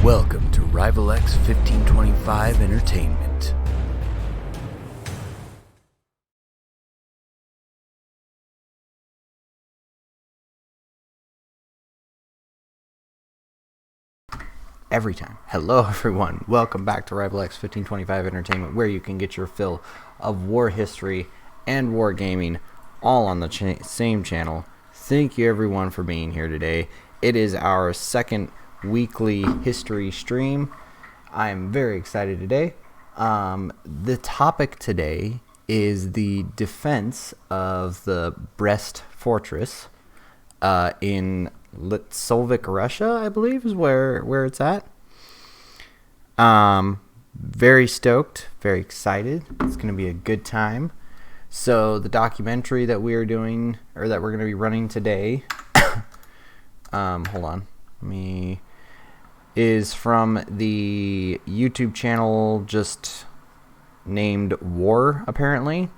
Welcome to RivalX1525 Entertainment. Every time. Hello everyone, welcome back to RivalX1525 Entertainment, where you can get your fill of war history and war gaming all on the same channel. Thank you everyone for being here today. It is our second weekly history stream. I am very excited today. The topic today is the defense of the Brest Fortress in Soviet Russia, I believe is where it's at. Very stoked, very excited. It's going to be a good time. So the documentary that we are doing, or that we're going to be running today, hold on, is from the YouTube channel just named War, apparently.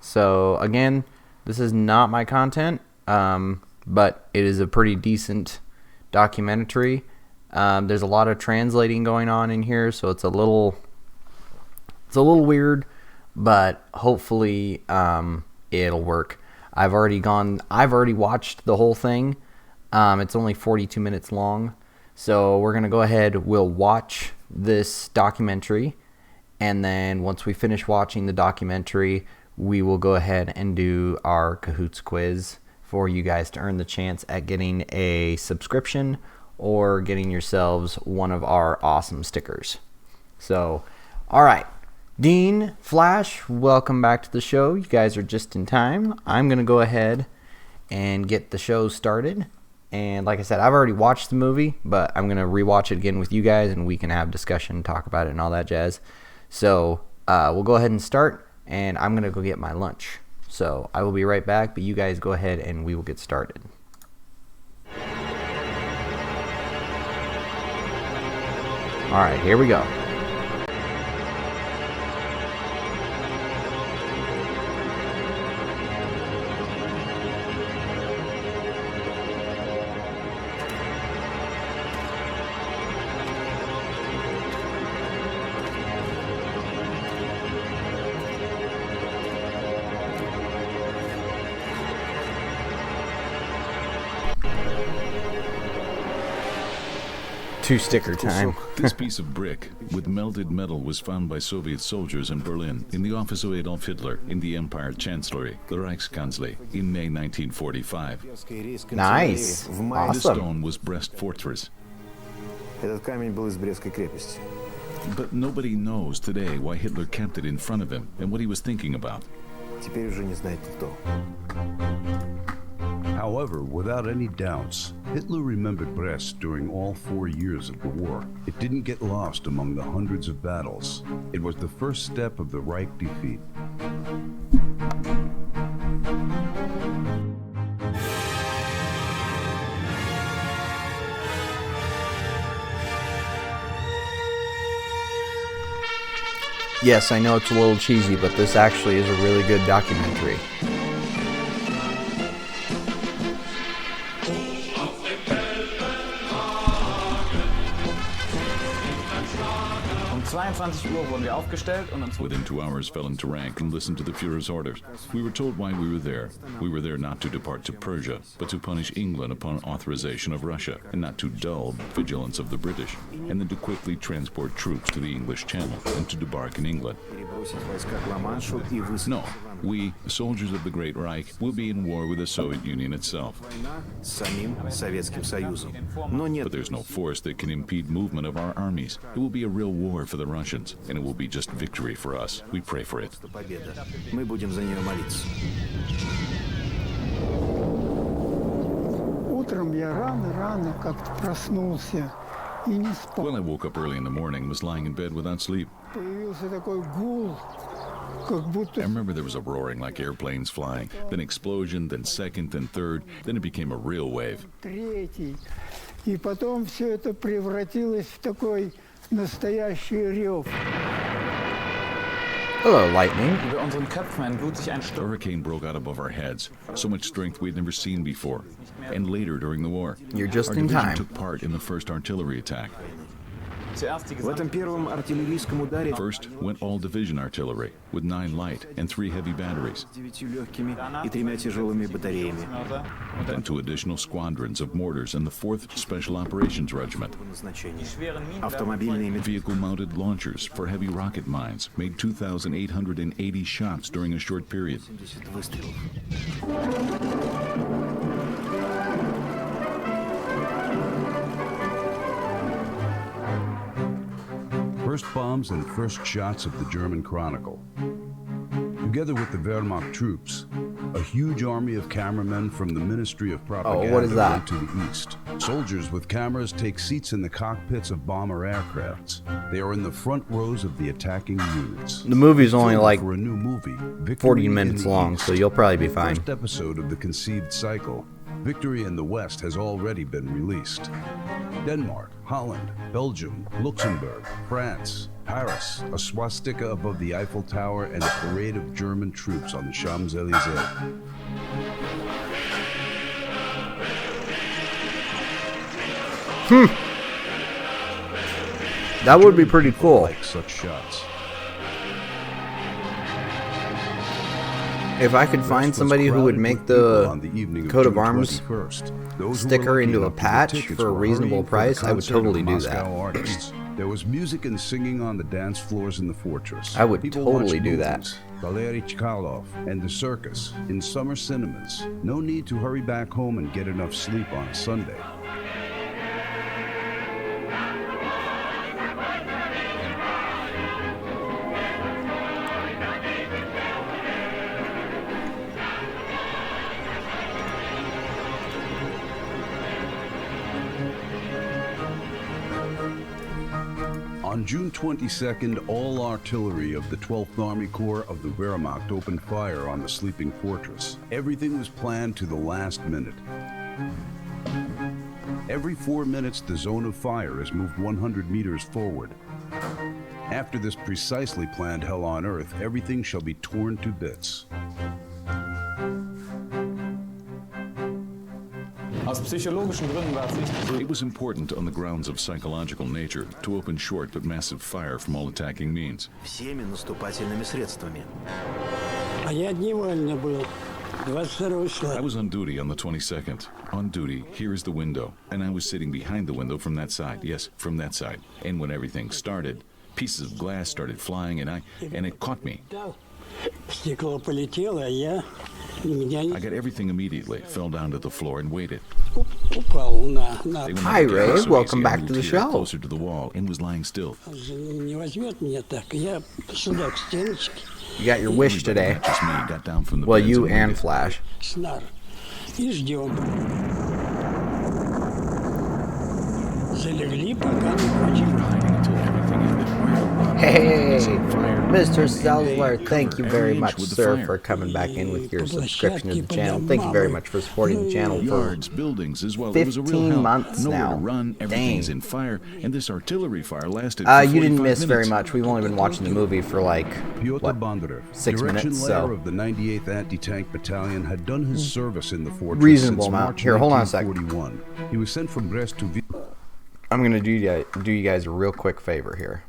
So again, this is not my content, but it is a pretty decent documentary. There's a lot of translating going on in here, so it's a little weird, but hopefully it'll work. I've already watched the whole thing. It's only 42 minutes long, so we're gonna go ahead. We'll watch this documentary, and then once we finish watching the documentary, we will go ahead and do our Kahoots quiz for you guys to earn the chance at getting a subscription or getting yourselves one of our awesome stickers. So, all right, Dean, Flash, welcome back to the show. You guys are just in time. I'm gonna go ahead and get the show started. And like I said, I've already watched the movie, but I'm gonna rewatch it again with you guys, and we can have discussion, talk about it, and all that jazz. So we'll go ahead and start, and I'm gonna go get my lunch. So I will be right back, but you guys go ahead and we will get started. All right, here we go. Two sticker time. This piece of brick with melted metal was found by Soviet soldiers in Berlin in the office of Adolf Hitler in the Empire Chancellery, the Reichskanzlei, in May 1945. Nice. Awesome. This stone was Brest Fortress. But nobody knows today why Hitler kept it in front of him and what he was thinking about. However, without any doubts, Hitler remembered Brest during all 4 years of the war. It didn't get lost among the hundreds of battles. It was the first step of the Reich defeat. Yes, I know it's a little cheesy, but this actually is a really good documentary. Within 2 hours, fell into rank and listened to the Führer's orders. We were told why we were there. We were there not to depart to Persia, but to punish England upon authorization of Russia, and not to dull vigilance of the British, and then to quickly transport troops to the English Channel and to debark in England. No, we, soldiers of the Great Reich, will be in war with the Soviet Union itself. But there's no force that can impede movement of our armies. It will be a real war for the Russians, and it will be just victory for us. We pray for it. Well, I woke up early in the morning and was lying in bed without sleep. I remember there was a roaring like airplanes flying, then explosion, then second, then third, then it became a real wave. И потом все это превратилось в такой настоящий рев. Hello, lightning. Über unseren Köpfen entlud sich ein A Sturm. hurricane broke out above our heads, so much strength we had never seen before. And later during the war, You're just our in division time. took part in the first artillery attack. Zuerst die В этом первом артиллерийском ударе First went all division artillery, with 9 light and 3 heavy batteries. 9 легкими и 3 тяжелыми батареями. Gesamtmörder. Then 2 additional squadrons of mortars and the 4th Special Operations Regiment. Назначение. Schweren Minenwerfer. Автомобильные Vehicle-mounted launchers for heavy rocket mines made 2,880 shots during a short period. 70 выстрелов. First bombs and first shots of the German Chronicle. Together with the Wehrmacht troops, a huge army of cameramen from the Ministry of Propaganda what is that? went to the east. Soldiers with cameras take seats in the cockpits of bomber aircrafts. They are in the front rows of the attacking units. The movie's only Filmed like for a new movie, Victory 40 in minutes the long, East. so you'll probably be fine. First episode of the conceived cycle, Victory in the West, has already been released. Denmark, Holland, Belgium, Luxembourg, France, Paris, a swastika above the Eiffel Tower, and a parade of German troops on the Champs-Élysées. That would be pretty cool. Like such shots. If I could find somebody who would make the coat of arms sticker into a patch for a reasonable price, I would totally do that. There was music and singing on the dance floors in the fortress. I would People totally watched do that. movies, Valery Chkalov and the circus in summer cinemas. No need to hurry back home and get enough sleep on a Sunday. On June 22nd, all artillery of the 12th Army Corps of the Wehrmacht opened fire on the sleeping fortress. Everything was planned to the last minute. Every 4 minutes, the zone of fire is moved 100 meters forward. After this precisely planned hell on earth, everything shall be torn to bits. Aus psychologischen Gründen war es wichtig. It was important on the grounds of psychological nature to open short but massive fire from all attacking means. всеми наступательными средствами. А я дневально был. 22 числа. I was on duty on the 22nd. On duty, here is the window, and I was sitting behind the window from that side. Yes, from that side. And when everything started, pieces of glass started flying, and it caught me. Стекло полетело, а я I got everything immediately, fell down to the floor, and waited. упал на They went Hi, up again, Ray. so Welcome easy, I back moved to the here, show. closer to the wall, and was lying still. не возьмет меня так. Я сюда к стеночке, You got your wish Everybody, today. not just me, got down from the Well, beds you and and waited. Flash. снар. И ждем. Залегли, пока не кончили. Hiding until everything ended. Hey, Fire. Mr. Salzler, thank you very Every much, inch with the sir, fire. for coming back in with your subscription to the channel. Thank you very much for supporting the channel for Yards, buildings as well. It was a real 15 hell. months Nowhere now. to run. Everything's Dang. in fire, and this artillery fire lasted. For you didn't 45 miss very minutes. much. We've only been watching the movie for like, Pyotr what, Bondarev, 6 direction minutes, layer so of the 98th Anti-Tank Battalion, had done his service in the fortress Reasonable since amount. March Here, hold on a sec. 1941. He was sent from Brest to I'm going to do you guys a real quick favor here.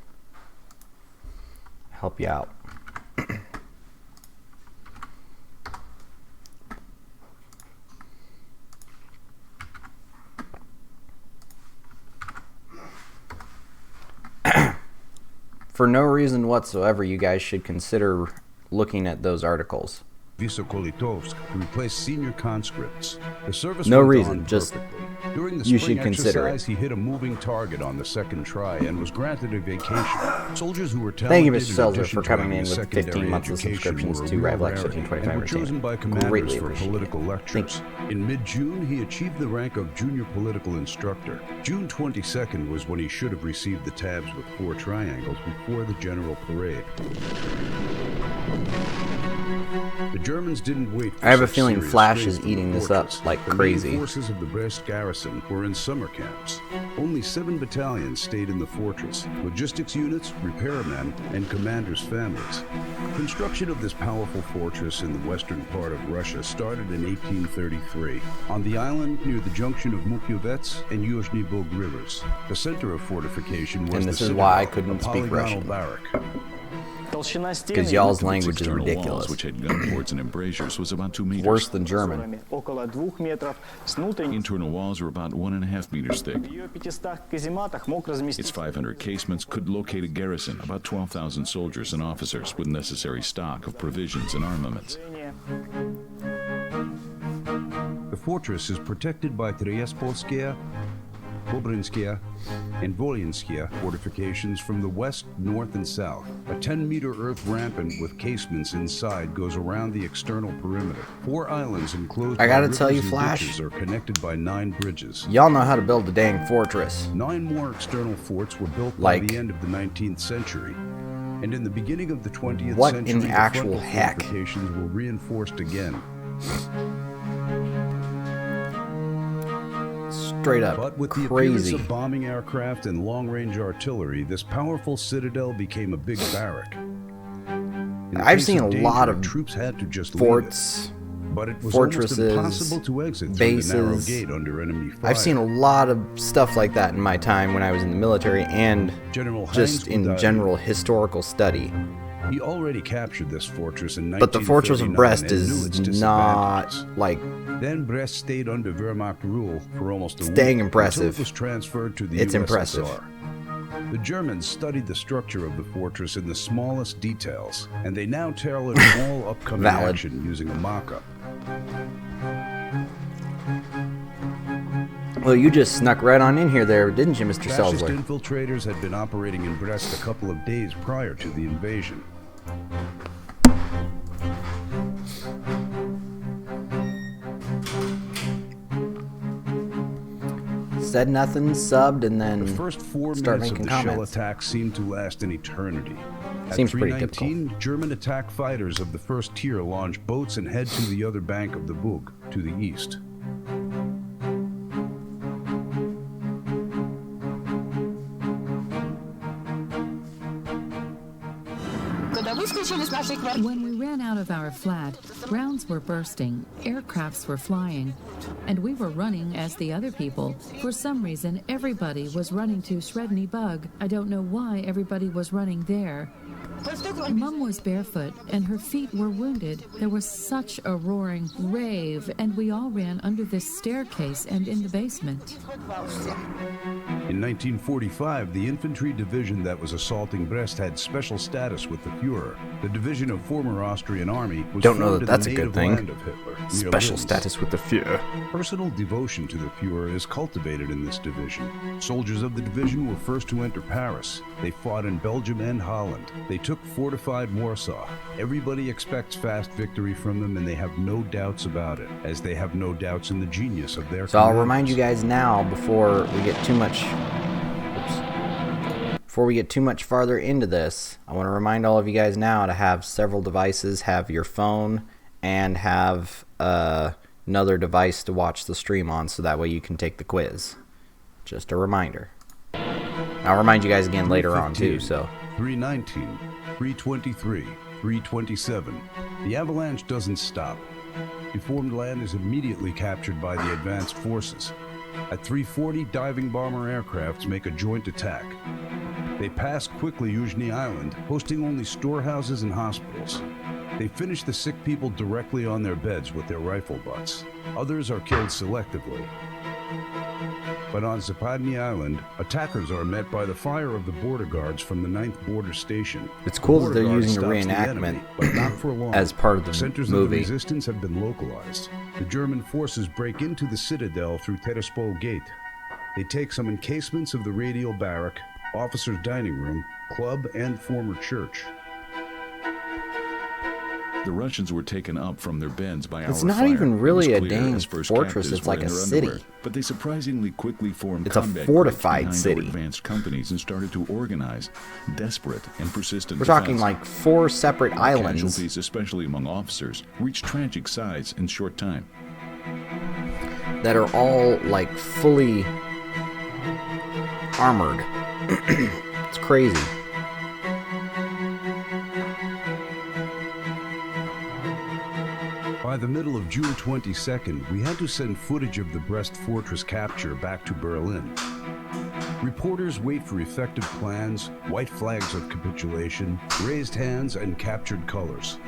Help you out. For no reason whatsoever, you guys should consider looking at those articles. Vysokolitovsk to replace senior conscripts. The service No went reason, on just perfectly. During the you spring should consider exercise, he hit a moving target on the second try and was granted a vacation. Soldiers who were Thank you, talented Mr. in Selzer, addition for to coming having in a with secondary 15 months of education subscriptions were a to real RivalX1525 rarity and were chosen by commanders Greatly for appreciate it. political lectures. In mid-June, he achieved the rank of junior political instructor. June 22nd was when he should have received the tabs with 4 triangles before the general parade. The Germans didn't wait for I have a such feeling serious Flash strain is from the eating this up fortress. like The main crazy. forces of the Brest garrison were in summer camps. Only 7 battalions stayed in the fortress, logistics units, repairmen, and commanders' families. Construction of this powerful fortress in the western part of Russia started in 1833, on the island near the junction of Mukyovets and Yuzhny Bug rivers. The center of fortification was And the this is citadel, why I couldn't a speak polygonal Russian. barrack. Because y'all's language is External ridiculous. walls, which had gun ports and embrasures, was about 2 meters. Worse than German. Около 2 метров. С внутренней Internal walls were about 1.5 meters thick. в ее 500 казематах мог разместить Its 500 casements could locate a garrison, about 12,000 soldiers and officers with necessary stock of provisions and armaments. The fortress is protected by Terespolskaya, Bobrinskaya, and Volinskaya fortifications from the west, north, and south. A 10-meter earth rampant with casements inside goes around the external perimeter. 4 islands enclosed I gotta by tell you, rivers and Flash. ditches are connected by 9 bridges. Y'all know how to build a dang fortress. 9 more external forts were built by Like- the end of the 19th century. And in the beginning of the 20th What century, in the actual frontal heck? fortifications were reinforced again. Straight up But with the appearance crazy. of bombing aircraft and long-range artillery, this powerful citadel became a big barrack. In the I've case seen a danger, lot of troops had to just forts, leave it. But it was fortresses, almost impossible to exit through the narrow bases. gate under enemy fire. I've seen a lot of stuff like that in my time when I was in the military and General just Heinz in Gudai, general historical study. He already captured this fortress in 1939 But the Fortress of Brest and knew its is not disadvantages. like Then Brest stayed under Wehrmacht rule for almost a week. dang Until impressive. it was transferred to the It's USSR. impressive. The Germans studied the structure of the fortress in the smallest details, and they now tailored all upcoming Valid. action using a mock-up. Well, you just snuck right on in here there, didn't you, Mr. Fascist Selzler? infiltrators had been operating in Brest a couple of days prior to the invasion. Said nothing, subbed, and then The first 4 start minutes of making the shell comments. attack seemed to last an eternity. At Seems pretty 3:19, German attack fighters of the first tier launch boats and head to the other bank of the Bug, to the east. When we ran out of our flat, rounds were bursting, aircrafts were flying, and we were running as the other people. For some reason, everybody was running to Sredny Bug. I don't know why everybody was running there. Mum was barefoot, and her feet were wounded. There was such a roaring rave, and we all ran under this staircase and in the basement. In 1945, the infantry division that was assaulting Brest had special status with the Führer. The division of former Austrian army was Don't know formed that in that's the a good native thing. land of Hitler, near Special Linz. status with the Führer. Personal devotion to the Führer is cultivated in this division. Soldiers of the division were first to enter Paris. They fought in Belgium and Holland. They took fortified Warsaw. Everybody expects fast victory from them, and they have no doubts about it, as they have no doubts in the genius of their So I'll commanders. remind you guys now before we get too much. Before we get too much farther into this, I want to remind all of you guys now to have several devices, have your phone, and have another device to watch the stream on, so that way you can take the quiz. Just a reminder. I'll remind you guys again later on too. 3:15, So 3:19, 3:23, 3:27. The avalanche doesn't stop. Deformed land is immediately captured by the advanced forces. At 3:40, diving bomber aircrafts make a joint attack. They pass quickly Yuzhny Island, hosting only storehouses and hospitals. They finish the sick people directly on their beds with their rifle butts. Others are killed selectively. But on Zapadny Island, attackers are met by the fire of the border guards from the 9th Border Station. It's cool The that they're border guard using a stops the reenactment enemy, but not for long. as part of the Centers of the movie. resistance have been localized. The German forces break into the citadel through Terespol Gate. They take some encasements of the radial barrack, officers' dining room, club, and former church. The Russians were taken up from their beds by It's our not fire. even It really was a clear dang as first fortress, captives it's were like in a their city. underwear. But they surprisingly quickly formed It's a combat fortified groups city. behind their advanced companies and started to organize desperate and persistent we're talking defense. like 4 separate islands. Casualties, especially among officers, reached tragic size in short time. That are all like fully armored. It's crazy. By the middle of June 22nd, we had to send footage of the Brest Fortress capture back to Berlin. Reporters wait for effective plans, white flags of capitulation, raised hands, and captured colors.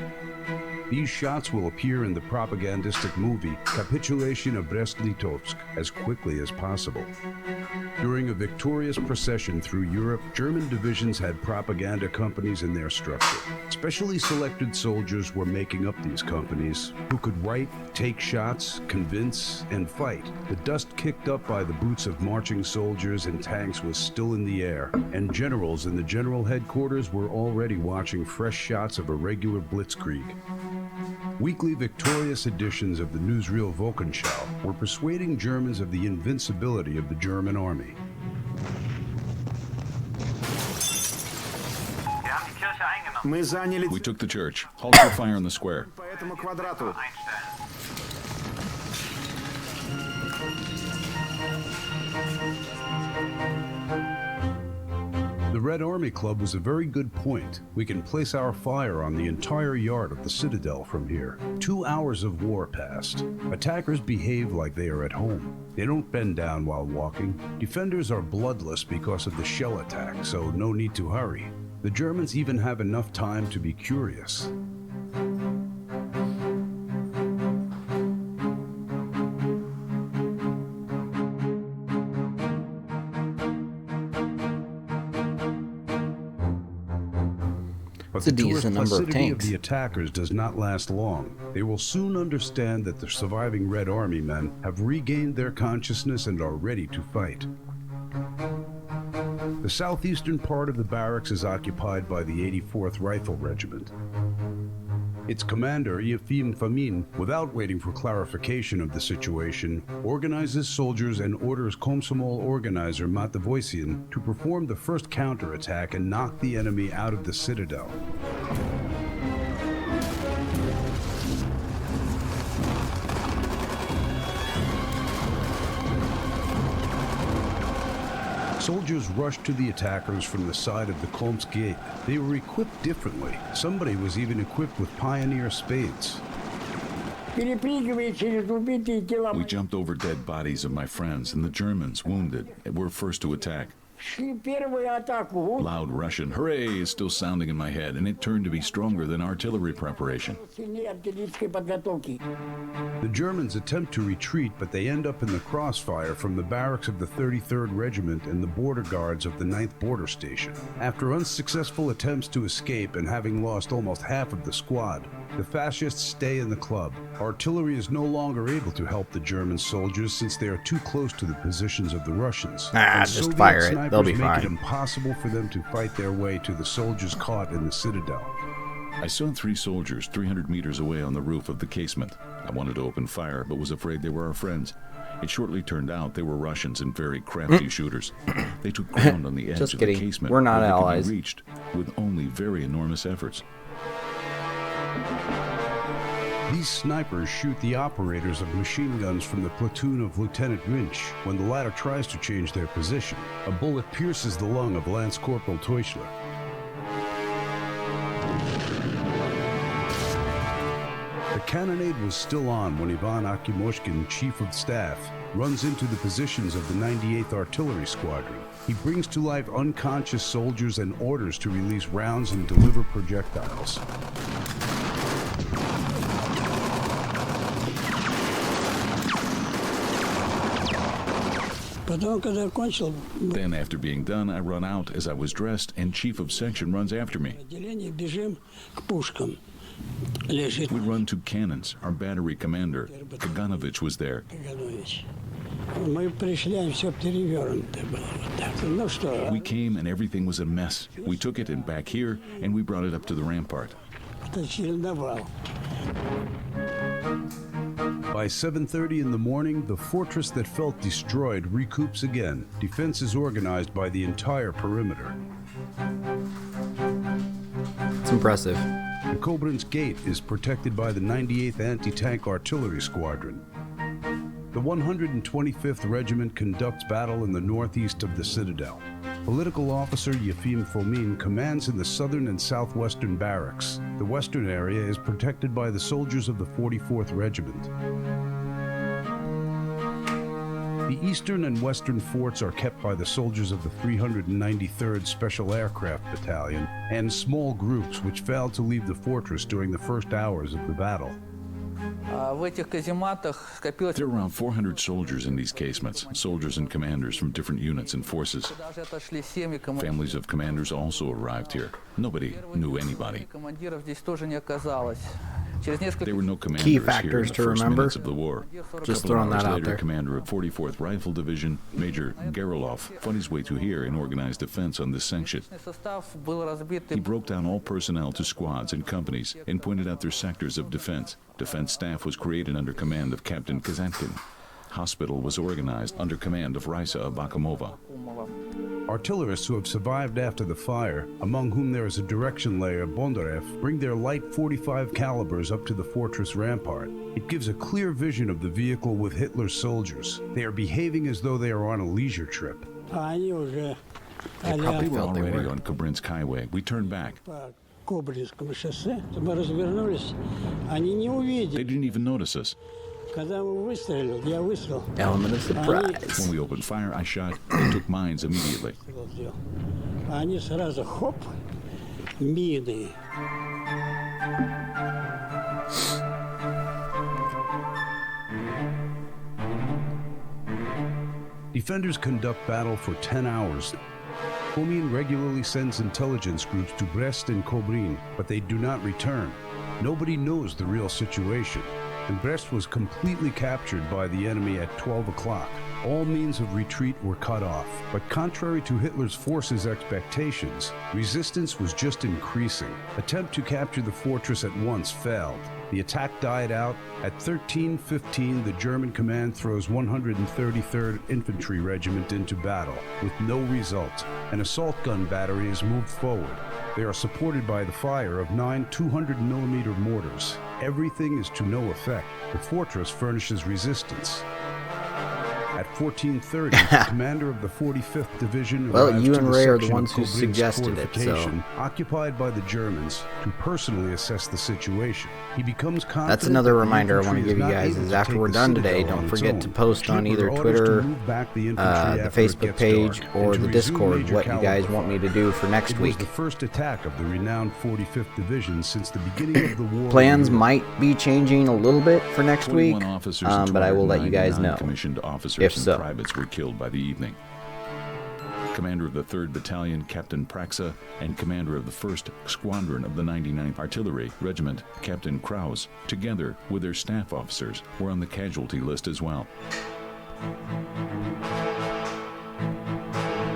These shots will appear in the propagandistic movie Capitulation of Brest-Litovsk as quickly as possible. During a victorious procession through Europe, German divisions had propaganda companies in their structure. Specially selected soldiers were making up these companies, who could write, take shots, convince, and fight. The dust kicked up by the boots of marching soldiers and tanks was still in the air, and generals in the general headquarters were already watching fresh shots of a regular blitzkrieg. Weekly victorious editions of the newsreel Wochenschau were persuading Germans of the invincibility of the German army. We took the church. Halt your fire in the square. The Red Army Club was a very good point. We can place our fire on the entire yard of the citadel from here. 2 hours of war passed. Attackers behave like they are at home. They don't bend down while walking. Defenders are bloodless because of the shell attack, so no need to hurry. The Germans even have enough time to be curious. But It's a the tour decent number of placidity of tanks. the attackers does not last long. They will soon understand that the surviving Red Army men have regained their consciousness and are ready to fight. The southeastern part of the barracks is occupied by the 84th Rifle Regiment. Its commander, Yefim Famin, without waiting for clarification of the situation, organizes soldiers and orders Komsomol organizer Matavoisian to perform the first counterattack and knock the enemy out of the citadel. Soldiers rushed to the attackers from the side of the Kolmsk gate. They were equipped differently. Somebody was even equipped with pioneer spades. We jumped over dead bodies of my friends, and the Germans, wounded, were first to attack. Loud Russian hooray is still sounding in my head, and it turned to be stronger than artillery preparation. The Germans attempt to retreat, but they end up in the crossfire from the barracks of the 33rd Regiment and the border guards of the 9th Border Station. After unsuccessful attempts to escape and having lost almost half of the squad, the fascists stay in the club. Artillery is no longer able to help the German soldiers since they are too close to the positions of the Russians. And Just Soviet fire it. snipers They'll be make fine. it impossible for them to fight their way to the soldiers caught in the citadel. I saw 3 soldiers 300 meters away on the roof of the casement. I wanted to open fire, but was afraid they were our friends. It shortly turned out they were Russians and very crafty shooters. They took ground on the edge Just of kidding. the casement We're not where they could be allies. reached with only very enormous efforts. These snipers shoot the operators of machine guns from the platoon of Lieutenant Winch. When the latter tries to change their position, a bullet pierces the lung of Lance Corporal Teuchler. The cannonade was still on when Ivan Akimoshkin, Chief of Staff, runs into the positions of the 98th Artillery Squadron. He brings to life unconscious soldiers and orders to release rounds and deliver projectiles. Then, after being done, I run out as I was dressed, and Chief of Section runs after me. We run to cannons. Our battery commander, Kaganovich, was there. We came and everything was a mess. We took it and back here, and we brought it up to the rampart. By 7:30 in the morning, the fortress that felt destroyed recoups again. Defense is organized by the entire perimeter. It's impressive. The Kobrinsk Gate is protected by the 98th Anti-Tank Artillery Squadron. The 125th Regiment conducts battle in the northeast of the citadel. Political officer Yefim Fomin commands in the southern and southwestern barracks. The western area is protected by the soldiers of the 44th Regiment. The eastern and western forts are kept by the soldiers of the 393rd Special Aircraft Battalion and small groups which failed to leave the fortress during the first hours of the battle. There are around 400 soldiers in these casemates, soldiers and commanders from different units and forces. Families of commanders also arrived here. Nobody knew anybody. There were no commanders Key here in factors the to first remember. minutes of the war. Just A couple throwing hours that out later, there. Commander of 44th Rifle Division, Major Gerolov, fought his way to here and organized defense on this section. He broke down all personnel to squads and companies and pointed out their sectors of defense. Defense staff was created under command of Captain Kazankin. Hospital was organized under command of Raisa Abakamova. Artillerists who have survived after the fire, among whom there is a direction layer, Bondarev, bring their light 45 calibers up to the fortress rampart. It gives a clear vision of the vehicle with Hitler's soldiers. They are behaving as though they are on a leisure trip. They We probably were felt they already were. on Kobrinsk Highway. We turned back. Кобринскому шоссе, мы развернулись, они не They увидели. didn't even notice us. Когда мы выстрелили, я выстрелил. Element of surprise. When we opened fire, I shot. They took mines immediately. Они сразу хоп, мины. Defenders conduct battle for 10 hours. Fomin regularly sends intelligence groups to Brest and Kobrin, but they do not return. Nobody knows the real situation, and Brest was completely captured by the enemy at 12 o'clock. All means of retreat were cut off, but contrary to Hitler's forces' expectations, resistance was just increasing. Attempt to capture the fortress at once failed. The attack died out. At 13:15, the German command throws 133rd Infantry Regiment into battle, with no result. An assault gun battery is moved forward. They are supported by the fire of 9 200mm mortars. Everything is to no effect. The fortress furnishes resistance. At 14:30, the commander of the 45th Division Well, arrives you to and the Ray are the section ones of who Kobrinsk suggested it, so- fortification occupied by the Germans to personally assess the situation. He becomes confident That's another that the reminder I want to infantry give you not guys able is to after take we're the done citadel today, on don't its forget own. to post on Schlitter either orders Twitter, to move back the infantry the after it Facebook gets page, dark, or and the to Discord resume what you major guys caliber want me to fire. do for next It week. was the first attack of the renowned 45th Division since the beginning of the war. Plans in Europe. might be changing a little bit for next week, 21 officers and but I will let you guys 299 know. commissioned officers if and so. privates were killed by the evening. Commander of the 3rd Battalion, Captain Praxa, and commander of the 1st Squadron of the 99th Artillery Regiment, Captain Kraus, together with their staff officers, were on the casualty list as well.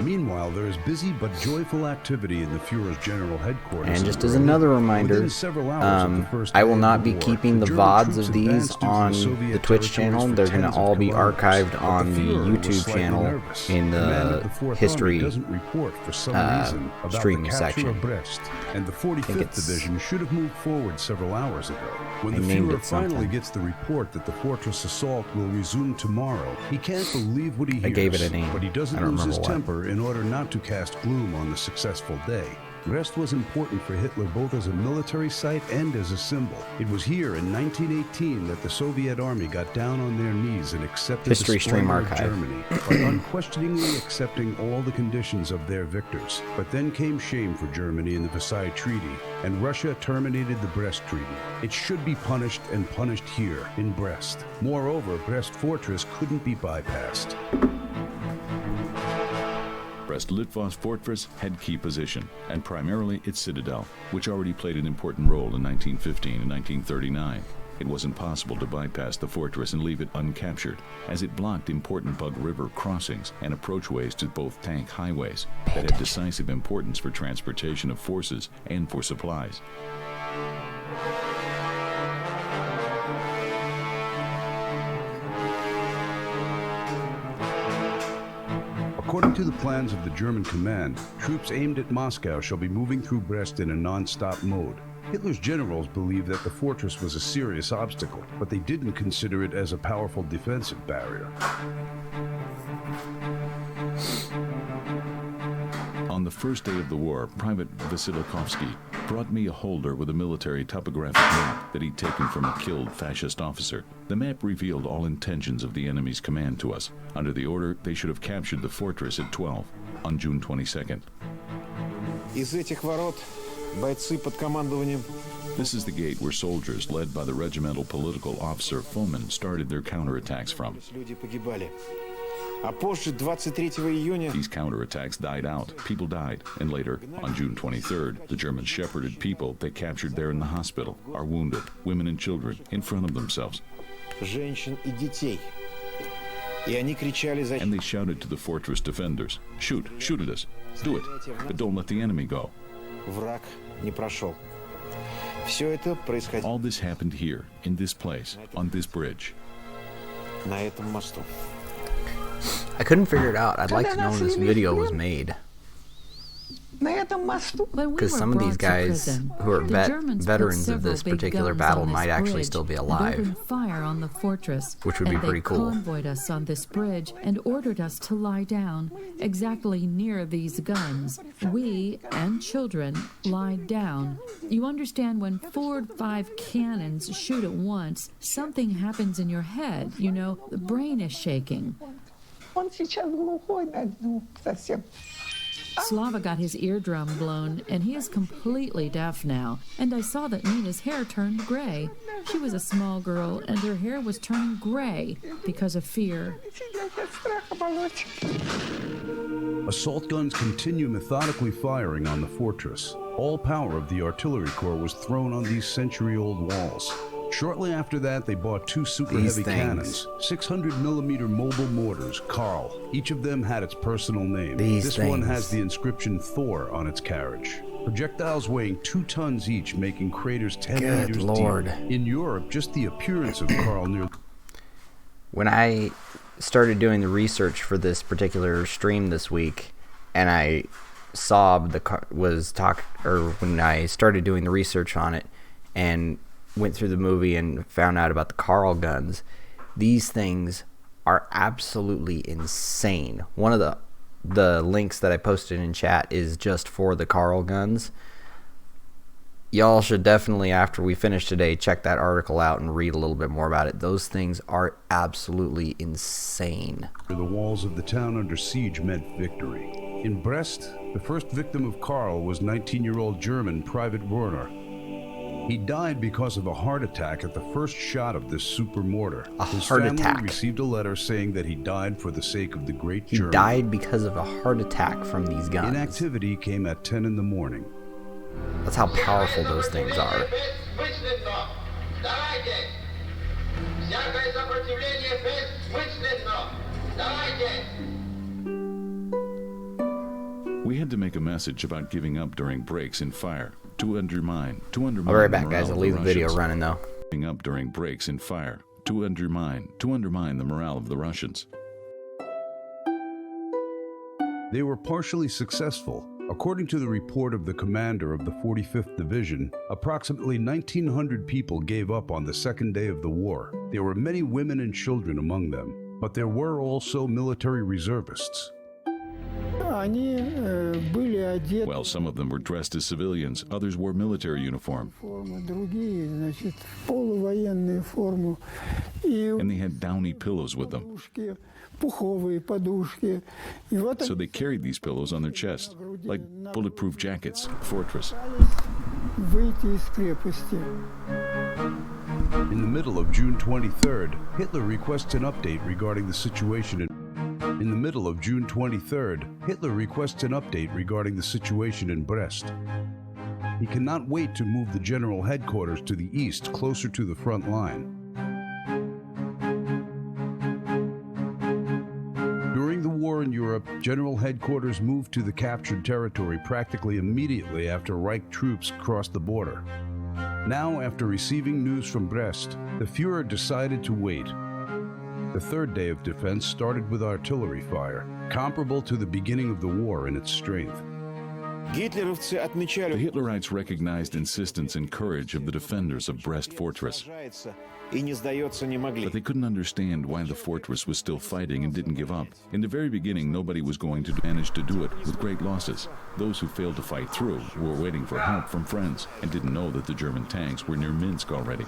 Meanwhile, there is busy but joyful activity in the Führer's general headquarters. And in just as Berlin. another reminder, Within several hours of the first I day will of not the be war, keeping the German VODs troops of these advanced into on Soviet the Twitch territories channel. for They're going tens to of all be kilometers. archived But on the Führer was YouTube slightly channel nervous. in Command of the the Fourth history Army doesn't report for some reason about stream the capture section. of Brest, and the 45th it's- Division should have moved forward several hours ago. When They the named Führer it something. finally gets the report that the fortress assault will resume tomorrow, he can't believe what he hears. I gave it a name. But he doesn't I don't lose his remember what. temper in order not to cast gloom on the successful day. Brest was important for Hitler both as a military site and as a symbol. It was here in 1918 that the Soviet army got down on their knees and accepted History the Stream splendor of Archive. Germany by unquestioningly accepting all the conditions of their victors. But then came shame for Germany in the Versailles Treaty, and Russia terminated the Brest Treaty. It should be punished, and punished here in Brest. Moreover, Brest Fortress couldn't be bypassed. Brest-Litovsk Fortress had key position, and primarily its citadel, which already played an important role in 1915 and 1939. It wasn't possible to bypass the fortress and leave it uncaptured, as it blocked important Bug River crossings and approachways to both tank highways that had decisive importance for transportation of forces and for supplies. According to the plans of the German command, troops aimed at Moscow shall be moving through Brest in a non-stop mode. Hitler's generals believed that the fortress was a serious obstacle, but they didn't consider it as a powerful defensive barrier. On the first day of the war, Private Vasilikovsky brought me a holder with a military topographic map that he'd taken from a killed fascist officer. The map revealed all intentions of the enemy's command to us. Under the order, they should have captured the fortress at 12 on June 22nd. Из этих ворот бойцы под командованием. This is the gate where soldiers, led by the regimental political officer Fomin, started their counterattacks from. Люди погибали. А позже, 23 июня, These counterattacks died out. People died. And later, on June 23rd, the Germans shepherded people they captured there in the hospital, are wounded, women and children, in front of themselves. женщин и детей. И они кричали за... And they shouted to the fortress defenders, shoot, shoot at us, do it, but don't let the enemy go. Враг не прошел. Все это происходило All this happened here, in this place, on this bridge. на этом мосту. I couldn't figure it out. I'd like to know when this video was made. Because some of these guys who are veterans of this particular battle might actually still be alive, and opened fire on the fortress, which would be pretty cool. They convoyed us on this bridge and ordered us to lie down exactly near these guns. We and children lied down. You understand, when 4 or 5 cannons shoot at once, something happens in your head. You know, the brain is shaking. Slava got his eardrum blown, and he is completely deaf now. And I saw that Nina's hair turned gray. She was a small girl, and her hair was turning gray because of fear. Assault guns continue methodically firing on the fortress. All power of the artillery corps was thrown on these century-old walls. Shortly after that, they bought 2 super-heavy cannons, 600mm mobile mortars, Karl. Each of them had its personal name. This one has the inscription Thor on its carriage. Projectiles weighing 2 tons each, making craters 10 meters deep. In Europe, just the appearance of Karl near... When I started doing the research for this particular stream this week, and I saw when I started doing the research on it, and went through the movie and found out about the Karl guns, these things are absolutely insane. One of the links that I posted in chat is just for the Karl guns. Y'all should definitely, after we finish today, check that article out and read a little bit more about it. Those things are absolutely insane. The walls of the town under siege meant victory. In Brest, the first victim of Karl was 19-year-old German Private Werner. He died because of a heart attack at the first shot of this super mortar. His family received a letter saying that he died for the sake of the great German. He died because of a heart attack from these guns. Inactivity came at 10 in the morning. That's how powerful those things are. We had to make a message about giving up during breaks in fire. To undermine I'll be right back, guys. I'll leave the video running, though. Giving up during breaks in fire. To undermine the morale of the Russians. They were partially successful. According to the report of the commander of the 45th Division, approximately 1,900 people gave up on the second day of the war. There were many women and children among them, but there were also military reservists. Well, some of them were dressed as civilians, others wore military uniform. And they had downy pillows with them. So they carried these pillows on their chest, like bulletproof jackets, fortress. In the middle of June 23rd, Hitler requests an update regarding the situation in Brest. He cannot wait to move the general headquarters to the east, closer to the front line. During the war in Europe, general headquarters moved to the captured territory practically immediately after Reich troops crossed the border. Now, after receiving news from Brest, the Führer decided to wait. The third day of defense started with artillery fire, comparable to the beginning of the war in its strength. Гитлеровцы отмечали... The Hitlerites recognized insistence and courage of the defenders of Brest Fortress, И не сдается не могли. but they couldn't understand why the fortress was still fighting and didn't give up. In the very beginning, nobody was going to manage to do it with great losses. Those who failed to fight through were waiting for help from friends and didn't know that the German tanks were near Minsk already.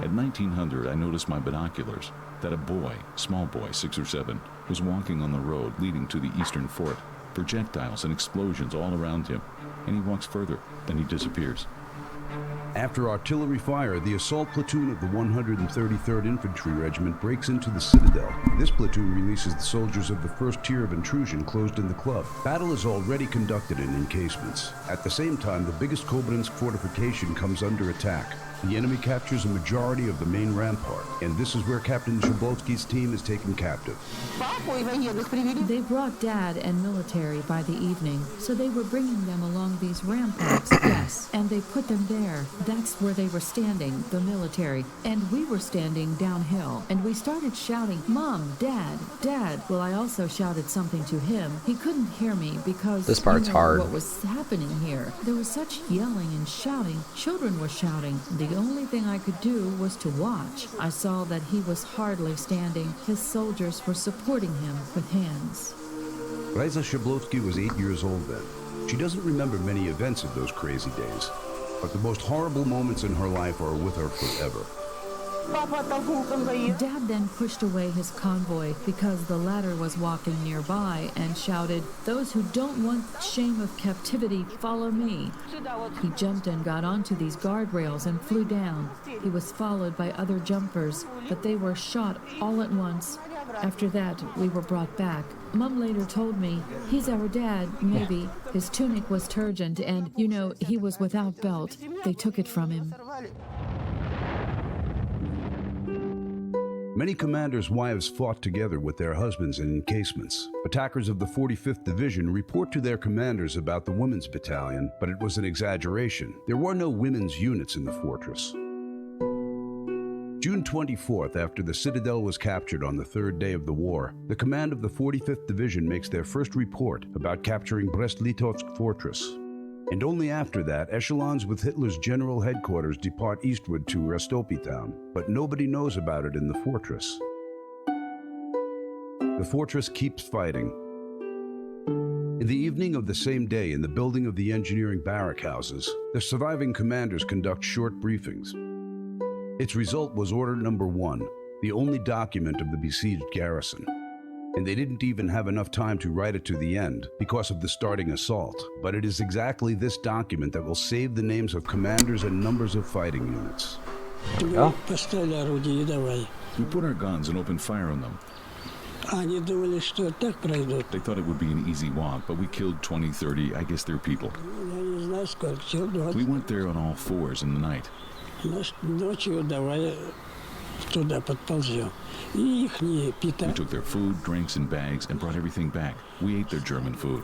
At 1900, I noticed my binoculars that a boy, small boy, 6 or 7, was walking on the road leading to the eastern fort. Projectiles and explosions all around him, and he walks further, then he disappears. After artillery fire, the assault platoon of the 133rd Infantry Regiment breaks into the citadel. This platoon releases the soldiers of the first tier of intrusion closed in the club. Battle is already conducted in encasements. At the same time, the biggest Koblensk fortification comes under attack. The enemy captures a majority of the main rampart, and this is where Captain Shablovsky's team is taken captive. They brought Dad and military by the evening, so they were bringing them along these ramparts, yes, and they put them there. That's where they were standing, the military, and we were standing downhill, and we started shouting, "Mom, Dad, Dad." Well, I also shouted something to him. He couldn't hear me because This part's hard. what was happening here. There was such yelling and shouting. Children were shouting. The only thing I could do was to watch. I saw that he was hardly standing. His soldiers were supporting him with hands. Raisa Shablovsky was 8 years old then. She doesn't remember many events of those crazy days, but the most horrible moments in her life are with her forever. Dad then pushed away his convoy because the latter was walking nearby and shouted, "Those who don't want shame of captivity, follow me." He jumped and got onto these guardrails and flew down. He was followed by other jumpers, but they were shot all at once. After that, we were brought back. Mom later told me, "He's our dad, maybe." His tunic was turgid and, he was without belt. They took it from him. Many commanders' wives fought together with their husbands in encasements. Attackers of the 45th Division report to their commanders about the women's battalion, but it was an exaggeration. There were no women's units in the fortress. June 24th, after the citadel was captured on the third day of the war, the command of the 45th Division makes their first report about capturing Brest-Litovsk Fortress. And only after that, echelons with Hitler's general headquarters depart eastward to Rastopi town, but nobody knows about it in the fortress. The fortress keeps fighting. In the evening of the same day, in the building of the engineering barrack houses, the surviving commanders conduct short briefings. Its result was Order Number 1, the only document of the besieged garrison. And they didn't even have enough time to write it to the end because of the starting assault. But it is exactly this document that will save the names of commanders and numbers of fighting units. Oh. We put our guns and opened fire on them. They thought it would be an easy walk, but we killed 20, 30, I guess they're people. We went there on all fours in the night. We took their food, drinks, and bags and brought everything back. We ate their German food.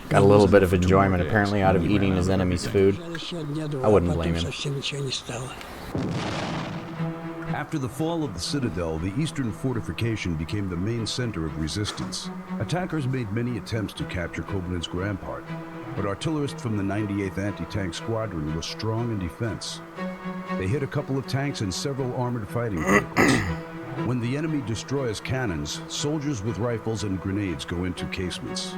Got a little bit of enjoyment apparently out of eating his enemy's food. I wouldn't blame him. After the fall of the citadel, the eastern fortification became the main center of resistance. Attackers made many attempts to capture Koblensk rampart, but artillerists from the 98th Anti-Tank Squadron were strong in defense. They hit a couple of tanks and several armored fighting vehicles. When the enemy destroys cannons, soldiers with rifles and grenades go into casements.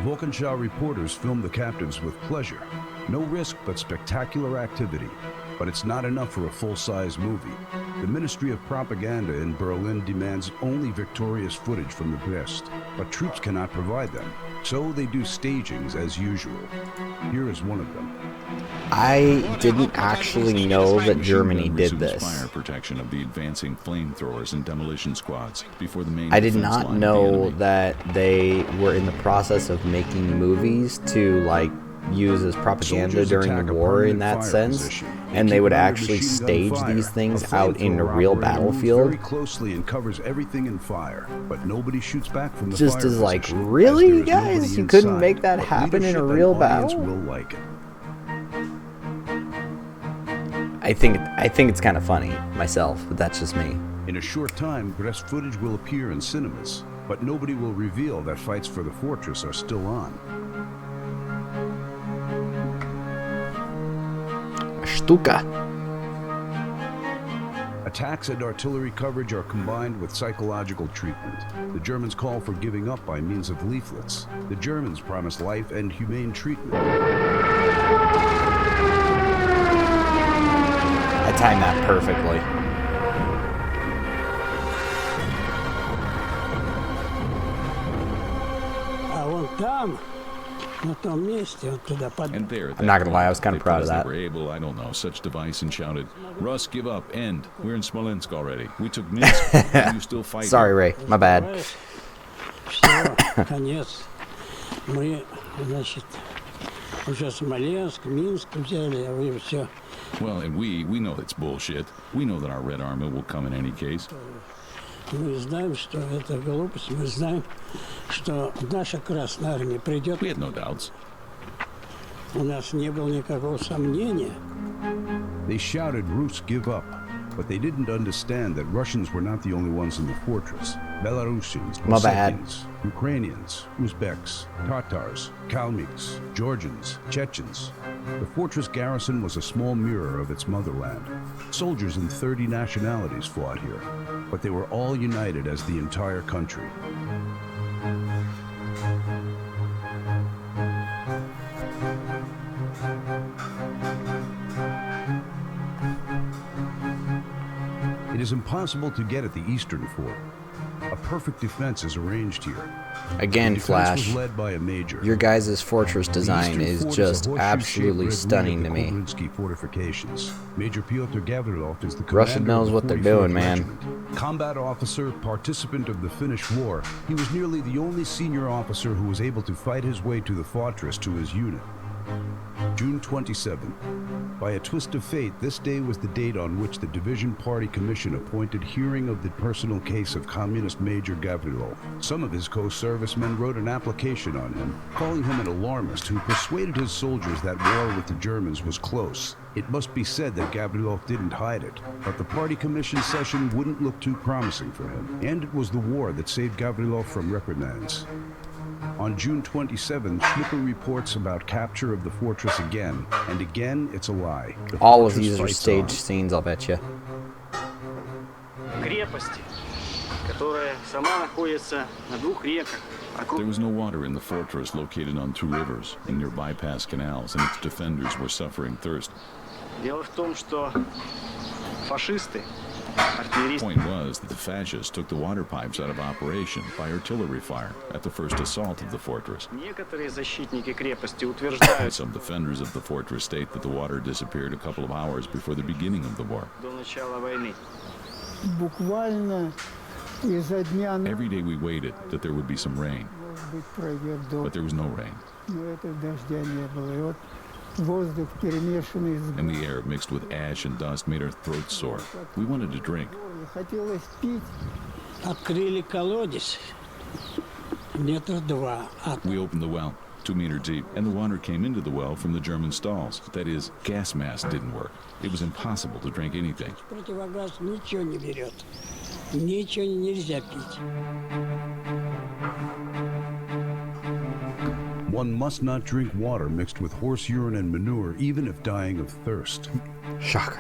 Volkenschau reporters film the captives with pleasure. No risk, but spectacular activity. But it's not enough for a full-size movie. The Ministry of Propaganda in Berlin demands only victorious footage from the Brest, but troops cannot provide them, so they do stagings as usual. Here is one of them. I didn't actually know that Germany did this. Fire protection of the advancing flamethrowers and demolition squads before the main I did defense not line of the know enemy. that they were in the process of making movies to use as propaganda Soldiers during attack the a war in permanent that fire sense, position and they keep would it under actually machine gun stage fire. these things A out in the flamethrower real operator moves battlefield. very closely and covers everything in fire, but nobody shoots back from the Just fire as like, position, really, as there you is guys? nobody You couldn't inside, make that but happen in leadership a and real audience battle? will like it. I think it's kind of funny myself, but that's just me. In a short time, Brest footage will appear in cinemas, but nobody will reveal that fights for the fortress are still on. Stuka. Attacks and artillery coverage are combined with psychological treatment. The Germans call for giving up by means of leaflets. The Germans promise life and humane treatment. I timed that perfectly. А вон там, на том месте, он туда под... And there, at I'm that not gonna lie, I was point, kinda they proud thought of they that. were able, I don't know, such device and shouted, "Russ, give up, end. We're in Smolensk already. We took Minsk, and you still fight." Sorry, Ray. My bad. Все, конец. Мы, значит, уже Смоленск, Минск взяли, а вы все. Well, and we know it's bullshit. We know that our Red Army will come in any case. Мы знаем, что это глупость. Мы знаем, что наша Красная Армия придет. We had no doubts. У нас не было никакого сомнения. They shouted, "Rus, give up." But they didn't understand that Russians were not the only ones in the fortress. Belarusians, My bad. Ossetians, Ukrainians, Uzbeks, Tatars, Kalmyks, Georgians, Chechens. The fortress garrison was a small mirror of its motherland. Soldiers in 30 nationalities fought here, but they were all united as the entire country. It is impossible to get at the eastern fort. A perfect defense is arranged here. Again, The defense Flash, was led by a major. your guys' fortress The design eastern is fort just a horseshoe-shaped absolutely red stunning wing to of me. the Kobrinski fortifications. Major Pyotr Gavrilov is the Russia commander knows of the what they're 44th doing, man. Regiment. Combat officer, participant of the Finnish War, he was nearly the only senior officer who was able to fight his way to the fortress to his unit. June 27. By a twist of fate, this day was the date on which the Division Party Commission appointed hearing of the personal case of Communist Major Gavrilov. Some of his co-servicemen wrote an application on him, calling him an alarmist who persuaded his soldiers that war with the Germans was close. It must be said that Gavrilov didn't hide it, but the party commission session wouldn't look too promising for him, and it was the war that saved Gavrilov from reprimand. On June 27, Schnipper reports about capture of the fortress again, and again it's a lie. The All of fortress these are fights staged on. scenes, I'll bet you. Крепости, которая сама находится на двух реках. There was no water in the fortress located on two rivers and near bypass canals, and its defenders were suffering thirst. Дело в том, что фашисты, The артиллеристы, point was that the fascists took the water pipes out of operation by artillery fire at the first assault of the fortress. некоторые защитники крепости And утверждают, some defenders of the fortress state that the water disappeared a couple of hours before the beginning of the war. до начала войны. Буквально изо дня на Every day we waited that there would be some rain, может быть, пройдет дождь, but there was no rain, но этого дождя не было. И вот воздух, перемешанный с and the air mixed with ash and dust made our throats sore. We wanted to drink. горлом, хотелось пить. Открыли колодец. Метр два. We opened the well, 2 meters deep, and the water came into the well from the German stalls. That is, gas mask didn't work. It was impossible to drink anything. Противогаз ничего не берет. Ничего нельзя пить. One must not drink water mixed with horse urine and manure, even if dying of thirst. Shocker.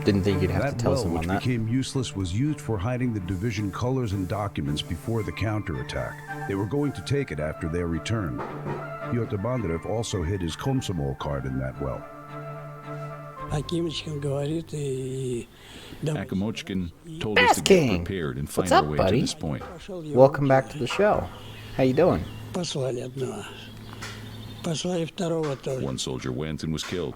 Didn't think you'd have to That tell well, someone which that. became useless, was used for hiding the division colors and documents before the counterattack. They were going to take it after their return. Pyotr Bondarev also hid his Komsomol card in that well. Акимочкин говорит и... Akamochkin told us to get King. prepared and What's find our up, way buddy? to this point. Welcome back to the show. How you doing? Послали одного. Послали второго тоже. One soldier went and was killed.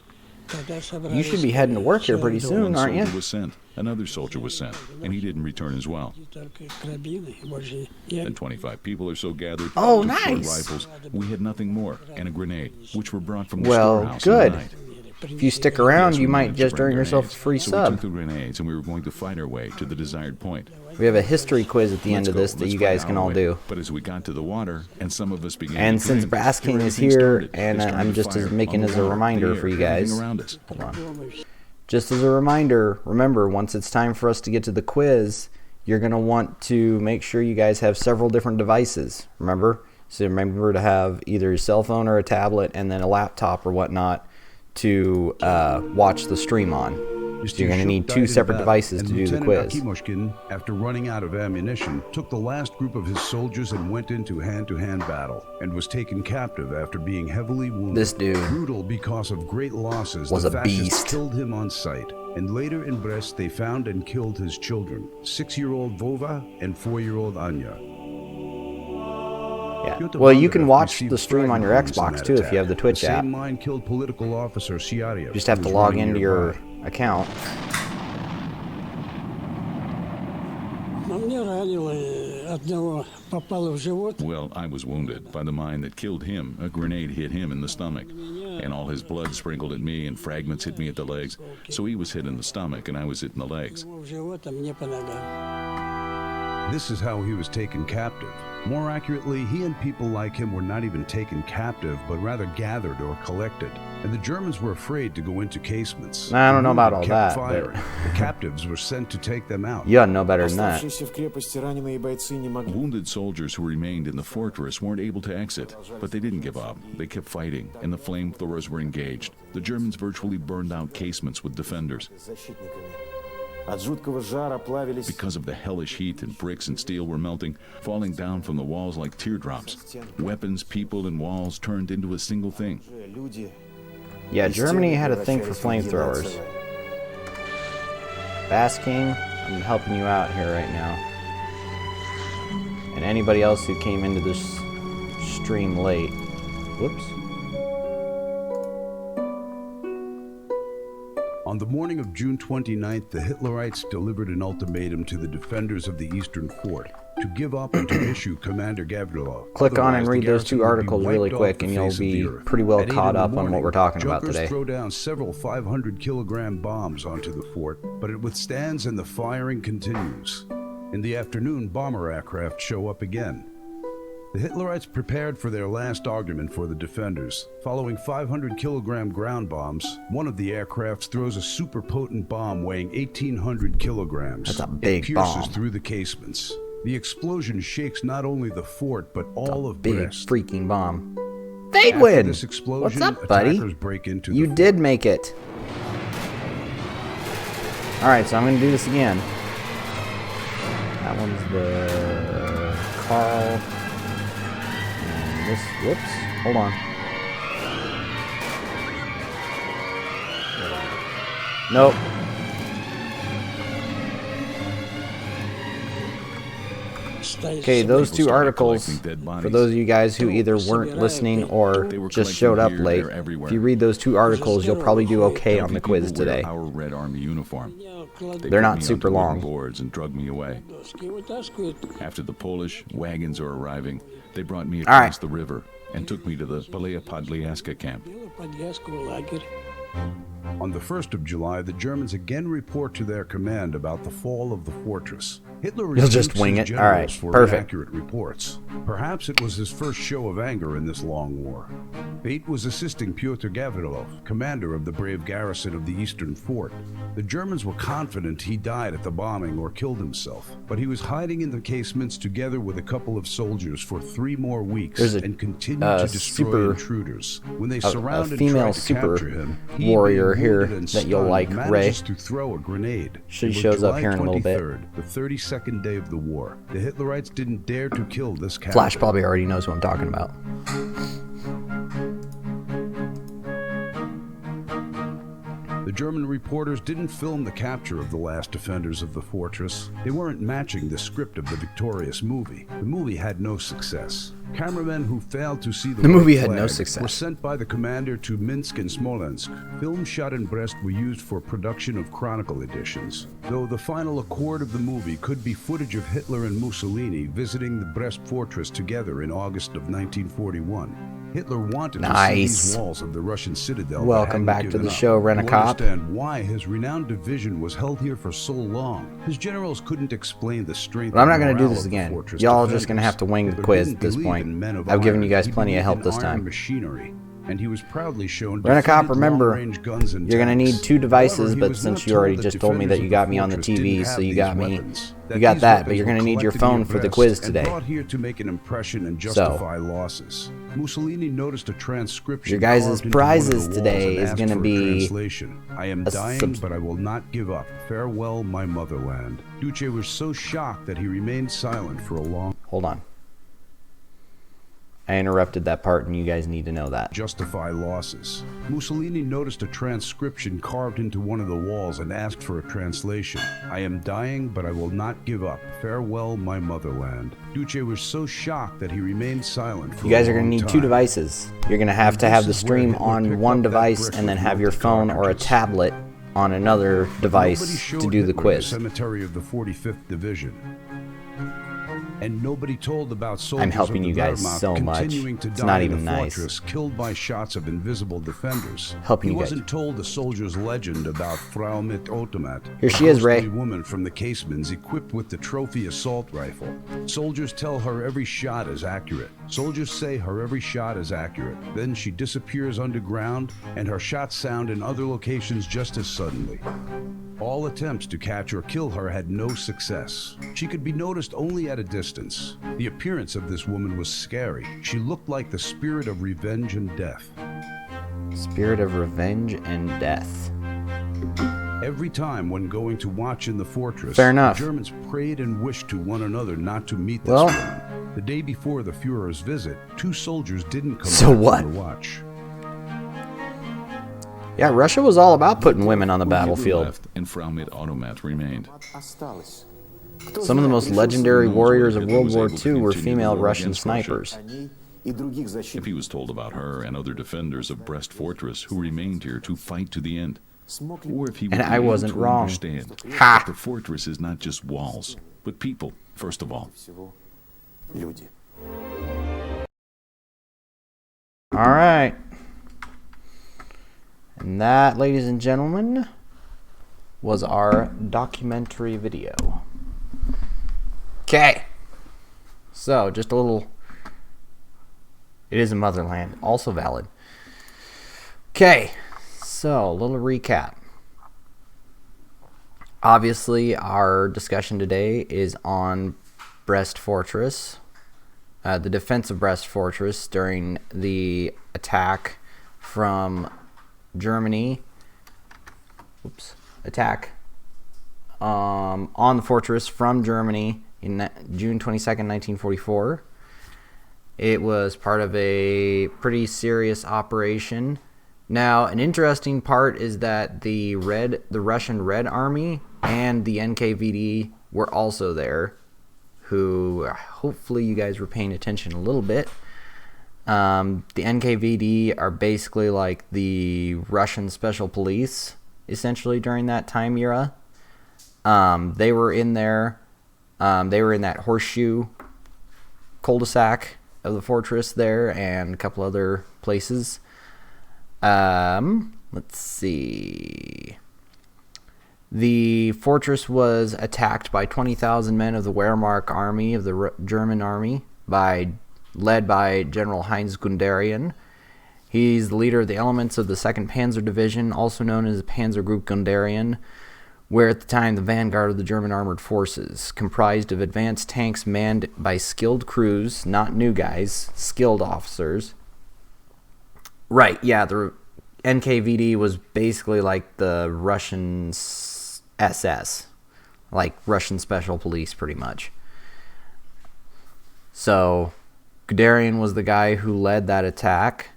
You should be heading to work here pretty soon, One aren't soldier you? was sent. Another soldier was sent, and he didn't return as well. And 25 people or so gathered. Oh, took short nice. rifles. We had nothing more, and a grenade, which were brought from the Well, storehouse good. in the night. If you stick around, Yes, you we might managed to just bring earn yourself a grenades. free So we sub. took the grenades, and we were going to fight our way to the desired point. We have a history quiz at the end Let's of go. this that Let's you fight guys our can all way. do. But as we got to the water, and some of us began And to since drink, Brass King before is anything here, started, and they started I'm to just fire making on as the a water, reminder the for you air, everything guys. around us. Hold on. Just as a reminder, remember, once it's time for us to get to the quiz, you're going to want to make sure you guys have several different devices. Remember? So remember to have either a cell phone or a tablet and then a laptop or whatnot to watch the stream on. So you're going to need two separate devices to do the quiz. Akimoshkin, after running out of ammunition, took the last group of his soldiers and went into hand-to-hand battle, and was taken captive after being heavily wounded. This dude brutal because of great losses, was the a fascists beast. killed him on sight. And later in Brest, they found and killed his children, 6-year-old Vova and 4-year-old Anya. Yeah. Well, you can watch the stream on your Xbox too if you have the Twitch app. Same mine killed political officer Siariev. You just have to log into your account. Well, I was wounded by the mine that killed him. A grenade hit him in the stomach, and all his blood sprinkled at me, and fragments hit me at the legs. So he was hit in the stomach, and I was hit in the legs. This is how he was taken captive. More accurately, he and people like him were not even taken captive, but rather gathered or collected. And the Germans were afraid to go into casements. I don't know about all Kept that, firing. but The captives were sent to take them out. you ought to know better than that. Wounded soldiers who remained in the fortress weren't able to exit, but they didn't give up. They kept fighting, and the flamethrowers were engaged. The Germans virtually burned out casements with defenders. Because of the hellish heat, and bricks and steel were melting, falling down from the walls like teardrops. Weapons, people, and walls turned into a single thing. Yeah, Germany had a thing for flamethrowers. Bass King, I'm helping you out here right now. And anybody else who came into this stream late. Whoops. On the morning of June 29th, the Hitlerites delivered an ultimatum to the defenders of the Eastern Fort to give up and to issue Commander Gavrilov. Click on and Otherwise, the read those two garrison would be articles really wiped off quick the and you'll face of the be earth. pretty well At 8 caught in the up on what morning, we're talking about Junkers today. throw down several 500-kilogram bombs onto the fort, but it withstands and the firing continues. In the afternoon, bomber aircraft show up again. The Hitlerites prepared for their last argument for the defenders. Following 500-kilogram ground bombs, one of the aircrafts throws a super potent bomb weighing 1,800 kilograms. That's a big It pierces bomb. through the casements. The explosion shakes not only the fort, but all of Big Brest. freaking bomb. They'd After win! this explosion, What's up, buddy? attackers break into You the did make it. Alright, so I'm going to do this again. That one's the Carl. And this, whoops, hold on. Nope. Okay, those two articles, for those of you guys who either weren't listening or just showed up late, if you read those two articles, you'll probably do okay on the quiz today. Our Red Army uniform. They're not super long. Boards and drug me away. After the Polish wagons are arriving, they brought me across the river and took me to the Palea Podliaska camp. On the 1st of July, the Germans again report to their command about the fall of the fortress. Hitler You'll just rebukes wing his it? generals Alright, for perfect. inaccurate reports. Perhaps it was his first show of anger in this long war. Fate was assisting Pyotr Gavrilov, commander of the brave garrison of the Eastern Fort. The Germans were confident he died at the bombing or killed himself, but he was hiding in the casements together with a couple of soldiers for 3 more weeks and continued to destroy intruders. When they surrounded and female tried to capture him, he, warrior being here wounded and that you'll stunned, like, Ray. manages to throw a grenade. She It was shows up July here in a little bit. 23rd, the 32nd day of the war. The Hitlerites didn't dare to kill this captain. Flash probably already knows what I'm talking about. The The German reporters didn't film the capture of the last defenders of the fortress. They weren't matching the script of the victorious movie. The movie had no success. Cameramen who failed to see the movie white had no flag success. were sent by the commander to Minsk and Smolensk. Films shot in Brest were used for production of Chronicle editions, though the final accord of the movie could be footage of Hitler and Mussolini visiting the Brest Fortress together in August of 1941. Hitler wanted to see these walls of the Russian citadel. Welcome back to the show, Rent-A-Cop. To understand why his renowned division was held here for so long, his generals couldn't explain the strength. But I'm not going to do this again. Y'all just going to have to wing the quiz at this point. I've given you guys plenty of help this time. Machinery, and he was proudly shown Rent-A-Cop, remember, guns and you're going to need tanks. 2 devices, However, he but was since not you already told that just told me that defenders you of got the me on the fortress TV, didn't so have you these got me. weapons, You got these that, but weapons you're going to were need your collected phone near for the Brest quiz and today. brought here to make an impression and justify losses. Mussolini noticed a transcription. Your guys' carved into one of prizes the today walls and is asked gonna for a be translation. I am dying, but I will not give up. Farewell, my motherland. Duce was so shocked that he remained silent for a long. Hold on. I interrupted that part, and you guys need to know that. Justify losses. Mussolini noticed a transcription carved into one of the walls and asked for a translation. I am dying, but I will not give up. Farewell, my motherland. Duce was so shocked that he remained silent for You guys a are going to long need 2 time. devices. You're going to have the This is where stream Hitler on picked one up that device brick and then with have your multi phone or a cartridges. tablet on another Nobody device showed to do the Hitler quiz. cemetery of the 45th Division. And nobody told about soldiers I'm helping of the you guys Wehrmacht so much. continuing to It's die not in even the nice. fortress, killed by shots of invisible defenders. Helping he you guys. wasn't told the soldier's legend about Frau mit Automat. Here she is, a Ray. ghostly woman from the Casemans equipped with the trophy assault rifle. Soldiers tell her every shot is accurate. Soldiers say her every shot is accurate. Then she disappears underground, and her shots sound in other locations just as suddenly. All attempts to catch or kill her had no success. She could be noticed only at a distance. The appearance of this woman was scary. She looked like the spirit of revenge and death. Spirit of revenge and death. Every time when going to watch in the fortress, Fair enough. the Germans prayed and wished to one another not to meet this Well- woman. The day before the Führer's visit, 2 soldiers didn't come So back what? from the watch. Yeah, Russia was all about putting women on the Hitler battlefield. left and Frau mit Automat remained. Some of the most legendary knows warriors whether of Hitler World was War able to II were continue the female war Russian against Russia. snipers. If he was told about her and other defenders of Brest Fortress who remained here to fight to the end, or if he would And be I able wasn't to wrong. understand Ha! that the fortress is not just walls, but people, first of all. All right. And that, ladies and gentlemen, was our documentary video. Okay. So, just a little... It is a motherland. Also valid. Okay. So, a little recap. Obviously, our discussion today is on Brest Fortress. The Defense of Brest Fortress during the attack from Germany. Attack on the fortress from Germany in June 22nd, 1944. It was part of a pretty serious operation. Now, an interesting part is that the Russian Red Army and the NKVD were also there, who hopefully you guys were paying attention a little bit. The NKVD are basically like the Russian special police, essentially, during that time era. They were in there. They were in that horseshoe cul-de-sac of the fortress there and a couple other places. Let's see. The fortress was attacked by 20,000 men of the Wehrmacht army, of the German army, led by General Heinz Guderian. He's the leader of the elements of the 2nd Panzer Division, also known as Panzer Group Guderian, where at the time the vanguard of the German armored forces, comprised of advanced tanks manned by skilled crews, not new guys, skilled officers. Right, yeah, the NKVD was basically like the Russian SS, like Russian special police, pretty much. So, Guderian was the guy who led that attack.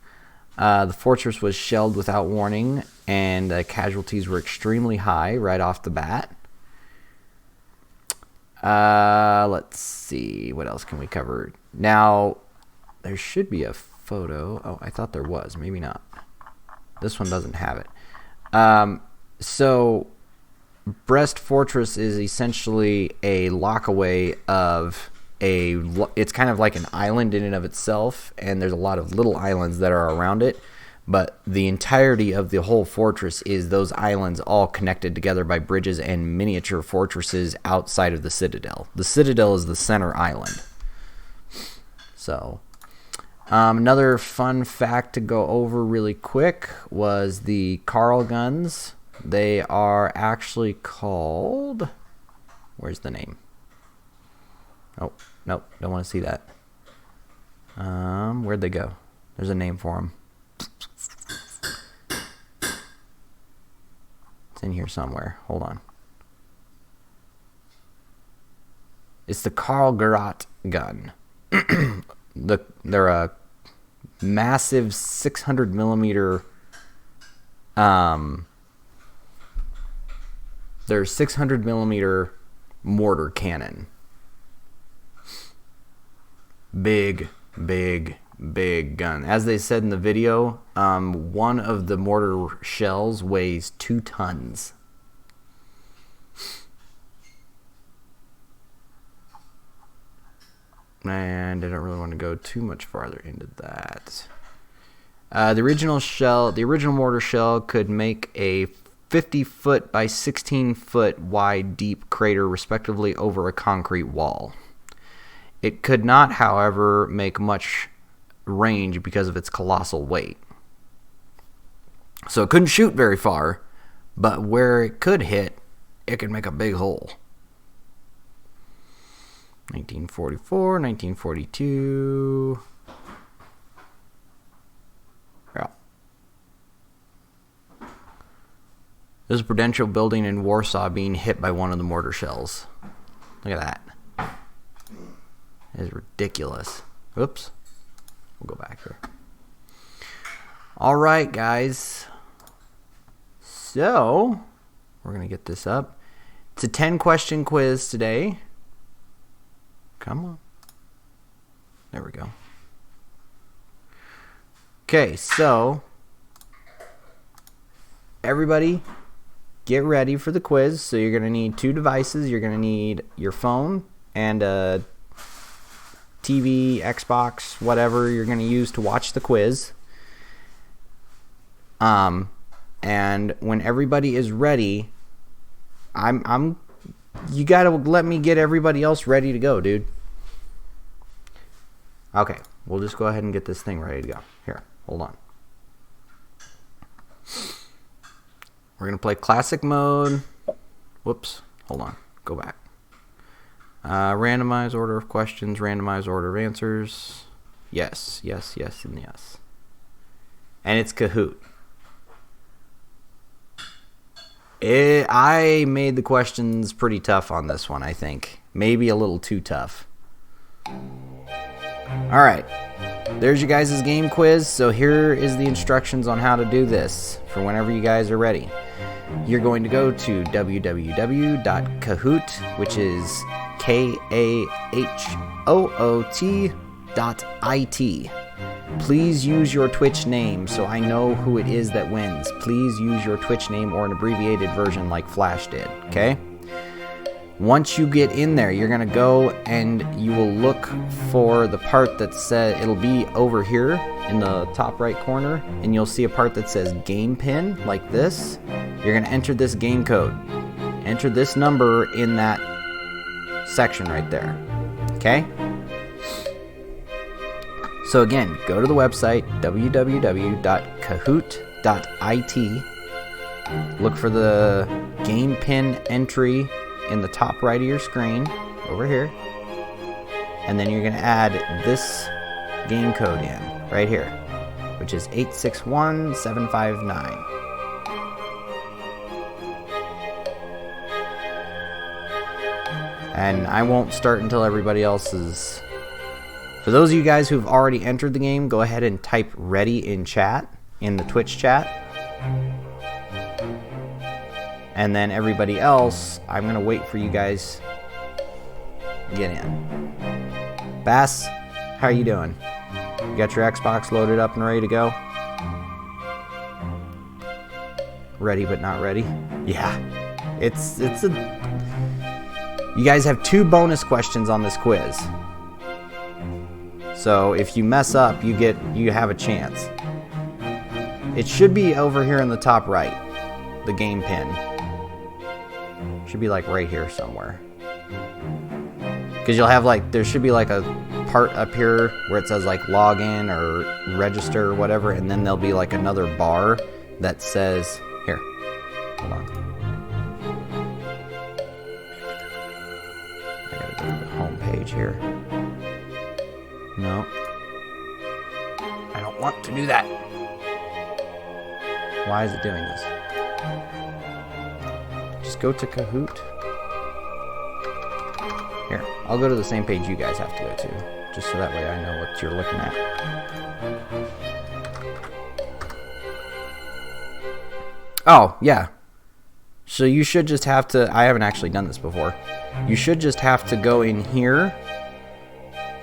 The fortress was shelled without warning, and the casualties were extremely high right off the bat. Let's see, what else can we cover? Now, there should be a photo. Oh, I thought there was. Maybe not. This one doesn't have it. So, Brest Fortress is essentially a lockaway of it's kind of like an island in and of itself, and there's a lot of little islands that are around it, but the entirety of the whole fortress is those islands all connected together by bridges and miniature fortresses outside of the citadel. The citadel is the center island. So, another fun fact to go over really quick was the Carl guns. They are actually called... Where's the name? Oh, nope, don't want to see that. Where'd they go? There's a name for them. It's in here somewhere. Hold on. It's the Carl Garat gun. They're a massive 600 millimeter. They're 600 millimeter mortar cannon. Big gun. As they said in the video, one of the mortar shells weighs 2 tons. And I don't really want to go too much farther into that. The original mortar shell could make a 50-foot by 16-foot wide deep crater respectively over a concrete wall. It could not, however, make much range because of its colossal weight. So it couldn't shoot very far, but where it could hit, it could make a big hole. 1944, 1942. Yeah. There's a Prudential building in Warsaw being hit by one of the mortar shells. Look at that. It is ridiculous. Oops. We'll go back here. Alright, guys. So, we're going to get this up. It's a 10-question quiz today. Come on. There we go. Okay, so everybody get ready for the quiz. So you're going to need 2 devices. You're going to need your phone and a TV, Xbox, whatever you're going to use to watch the quiz. And when everybody is ready, you got to let me get everybody else ready to go, dude. Okay, we'll just go ahead and get this thing ready to go. Here, hold on. We're going to play classic mode. Whoops, hold on. Go back. Randomized order of questions, randomized order of answers. Yes, yes, yes, and yes. And it's Kahoot. I made the questions pretty tough on this one, I think. Maybe a little too tough. Alright. There's your guys' game quiz. So here is the instructions on how to do this for whenever you guys are ready. You're going to go to www.kahoot, which is KAHOOT.IT. Please use your Twitch name so I know who it is that wins. Please use your Twitch name or an abbreviated version like Flash did, okay? Once you get in there, you're going to go and you will look for the part that says, it'll be over here in the top right corner, and you'll see a part that says game pin, like this. You're going to enter this game code. Enter this number in that section right there, okay? So again, go to the website, www.kahoot.it. Look for the game pin entry in the top right of your screen, over here. And then you're going to add this game code in, right here, which is 861759. And I won't start until everybody else is... For those of you guys who've already entered the game, go ahead and type ready in chat, in the Twitch chat. And then everybody else, I'm going to wait for you guys to get in. Bass, how are you doing? You got your Xbox loaded up and ready to go? Ready but not ready? Yeah. It's a... You guys have 2 bonus questions on this quiz. So if you mess up, you have a chance. It should be over here in the top right, the game pin. Should be like right here somewhere. Because you'll have like, there should be like a part up here where it says like login or register or whatever, and then there'll be like another bar that says, here, hold on. I gotta go to the home page here. No. I don't want to do that. Why is it doing this? Just go to Kahoot. Here, I'll go to the same page you guys have to go to, just so that way I know what you're looking at. Oh, yeah. So you should just have to, I haven't actually done this before. You should just have to go in here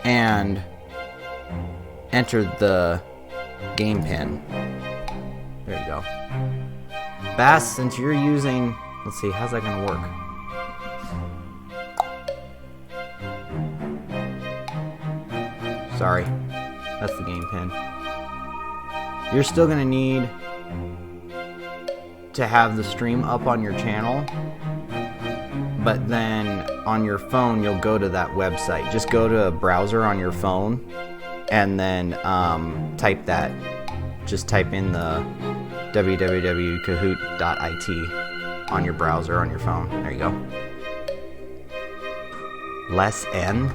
and enter the game pin. There you go. Bass, since you're using, let's see, how's that gonna work? Sorry, that's the game pin. You're still gonna need to have the stream up on your channel, but then on your phone you'll go to that website. Just go to a browser on your phone and then type that. Just type in the www.kahoot.it on your browser on your phone. There you go. Less N?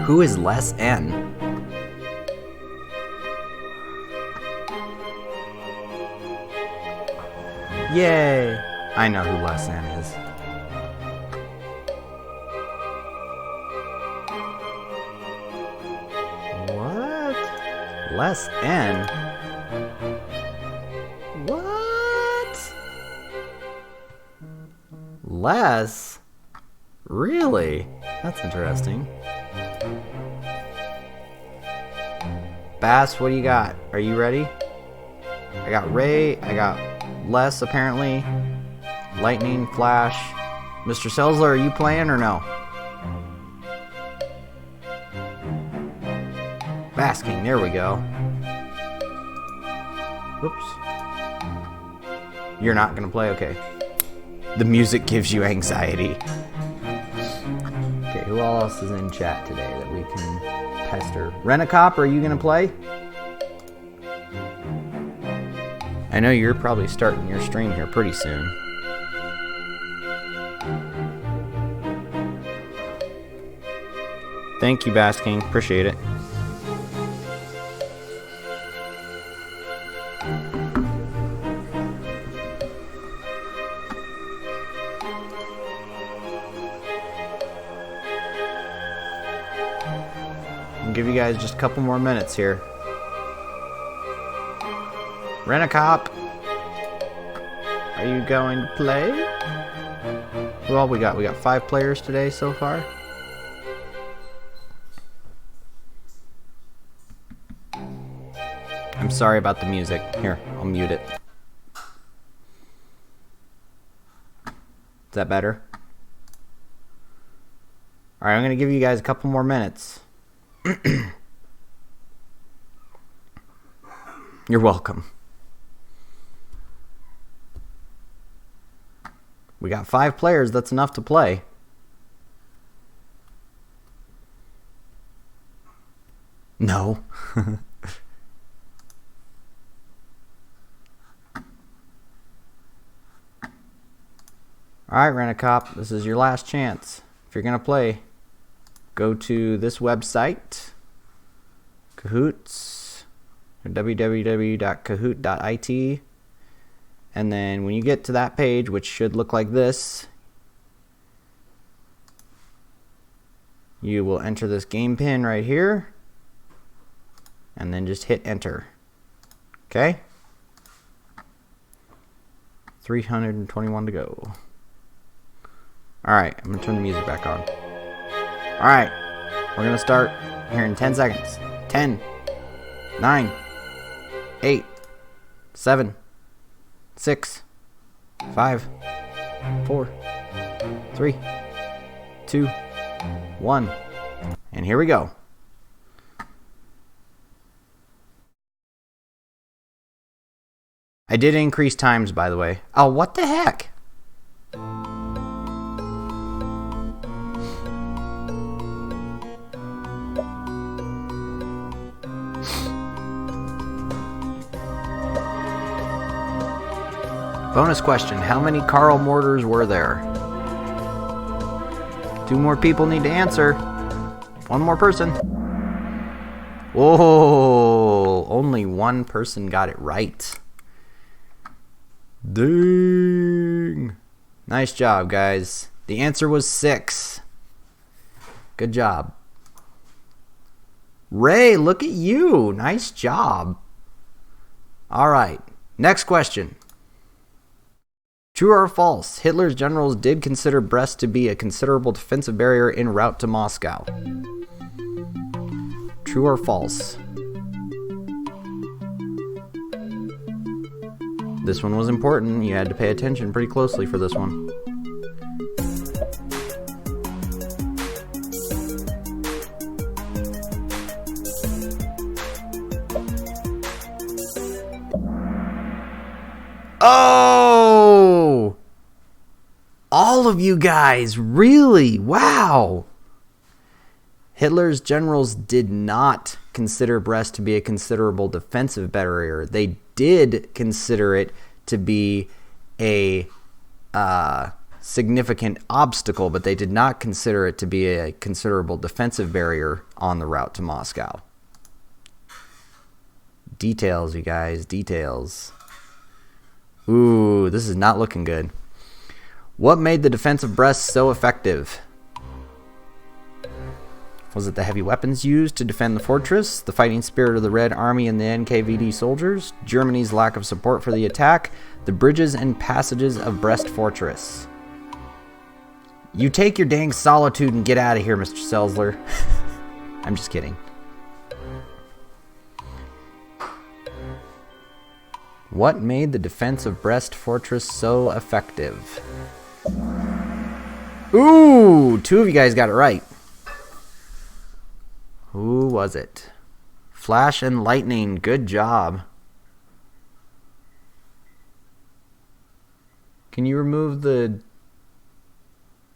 Who is Less N? Yay! I know who Less N is. What? Less N? What? Less? Really? That's interesting. Bass, what do you got? Are you ready? I got Ray, I got Les apparently, Lightning, Flash. Mr. Selzler, are you playing or no? Basking, there we go. Whoops. You're not gonna play? Okay. The music gives you anxiety. Okay, who else is in chat today that we can pester? Rent-A-Cop, are you gonna play? I know you're probably starting your stream here pretty soon. Thank you, Basking. Appreciate it. I'll give you guys just a couple more minutes here. Rent-A-Cop, are you going to play? Who all we got? We got 5 players today so far. I'm sorry about the music. Here, I'll mute it. Is that better? Alright, I'm going to give you guys a couple more minutes. You're welcome. We got 5 players, that's enough to play. No. Alright, Rent-A-Cop, this is your last chance. If you're going to play, go to this website, Kahoots, or www.kahoot.it. And then when you get to that page, which should look like this, you will enter this game pin right here, and then just hit enter. Okay? 321 to go. Alright, I'm going to turn the music back on. Alright, we're going to start here in 10 seconds. 10, 9, 8, 7, 6, 5, 4, 3, 2, 1. And here we go. I did increase times, by the way. Oh, what the heck? Bonus question. How many Karl mortars were there? 2 more people need to answer. 1 more person. Whoa. Only 1 person got it right. Dang. Nice job, guys. The answer was 6. Good job. Ray, look at you. Nice job. All right. Next question. True or false? Hitler's generals did consider Brest to be a considerable defensive barrier en route to Moscow. True or false? This one was important. You had to pay attention pretty closely for this one. Oh! All of you guys, really? Wow! Hitler's generals did not consider Brest to be a considerable defensive barrier. They did consider it to be a significant obstacle, but they did not consider it to be a considerable defensive barrier on the route to Moscow. Details, you guys, details. Ooh, this is not looking good. What made the defense of Brest so effective? Was it the heavy weapons used to defend the fortress, the fighting spirit of the Red Army and the NKVD soldiers, Germany's lack of support for the attack, the bridges and passages of Brest Fortress? You take your dang solitude and get out of here, Mr. Selzler. I'm just kidding. What made the defense of Brest Fortress so effective? Ooh, 2 of you guys got it right. Who was it? Flash and lightning. Good job. Can you remove the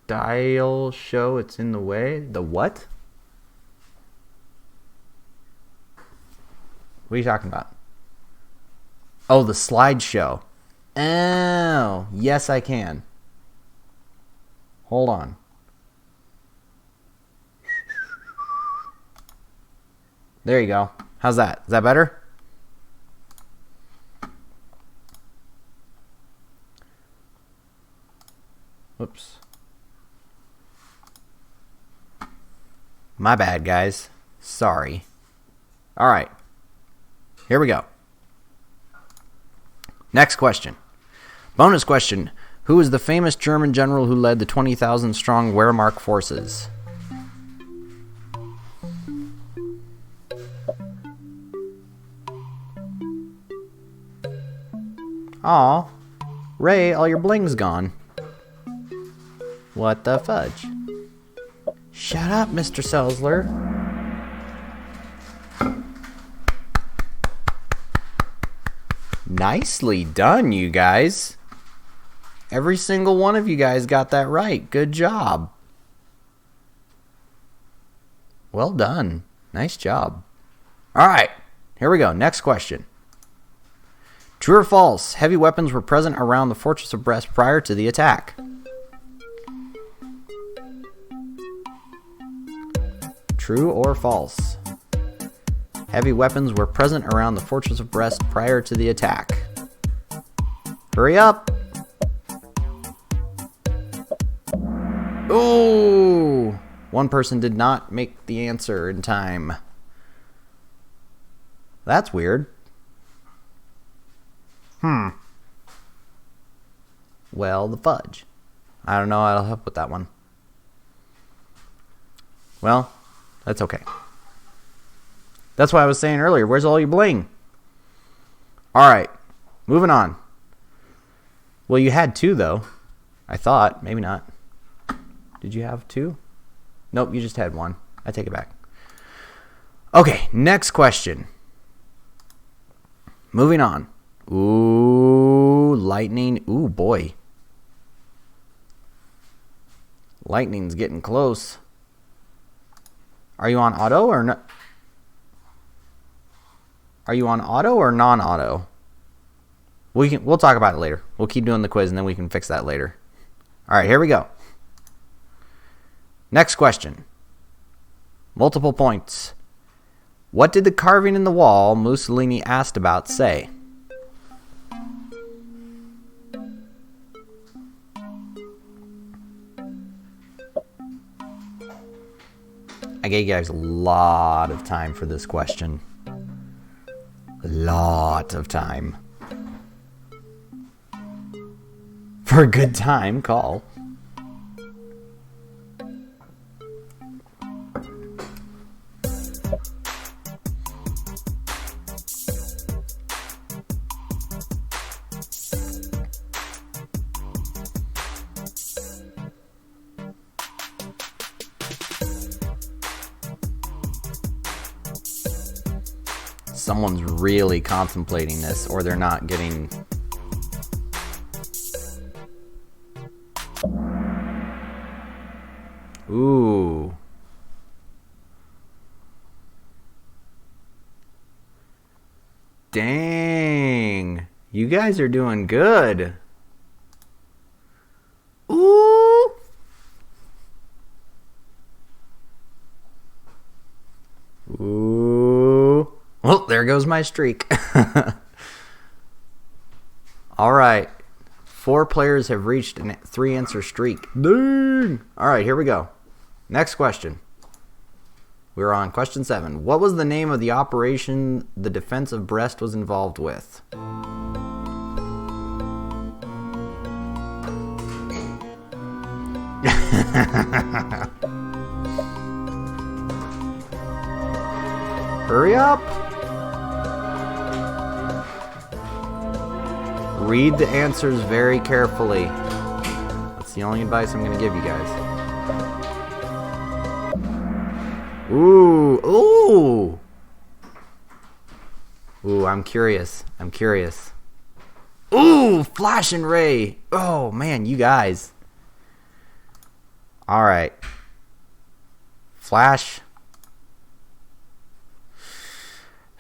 dial show? It's in the way. The what? What are you talking about? Oh, the slideshow. Oh, yes I can. Hold on. There you go. How's that? Is that better? Whoops. My bad, guys. Sorry. All right. Here we go. Next question. Bonus question. Who is the famous German general who led the 20,000 strong Wehrmacht forces? Aw, Ray, all your bling's gone. What the fudge? Shut up, Mr. Selzler. Nicely done, you guys. Every single one of you guys got that right. Good job. Well done. Nice job. All right, here we go. Next question. True or false? Heavy weapons were present around the fortress of Brest prior to the attack. True or false? Heavy weapons were present around the fortress of Brest prior to the attack. Hurry up! Ooh! 1 person did not make the answer in time. That's weird. Well, the fudge. I don't know how to help with that one. Well, that's okay. That's why I was saying earlier, where's all your bling? Alright, moving on. Well, you had 2, though. I thought. Maybe not. Did you have 2? Nope, you just had 1. I take it back. Okay, next question. Moving on. Ooh, lightning. Ooh, boy. Lightning's getting close. Are you on auto or no? Are you on auto or non-auto? We'll talk about it later. We'll keep doing the quiz and then we can fix that later. All right, here we go. Next question. Multiple points. What did the carving in the wall Mussolini asked about say? I gave you guys a lot of time for this question. A lot of time. For a good time, call. Someone's really contemplating this, or they're not getting... Ooh. Dang. You guys are doing good. Ooh. Ooh. Well, there goes my streak. All right. 4 players have reached a 3-answer streak. Dang. All right, here we go. Next question. We're on question 7. What was the name of the operation the Defense of Brest was involved with? Hurry up. Read the answers very carefully. That's the only advice I'm going to give you guys. Ooh, ooh. Ooh, I'm curious. I'm curious. Ooh, Flash and Ray. Oh, man, you guys. All right. Flash.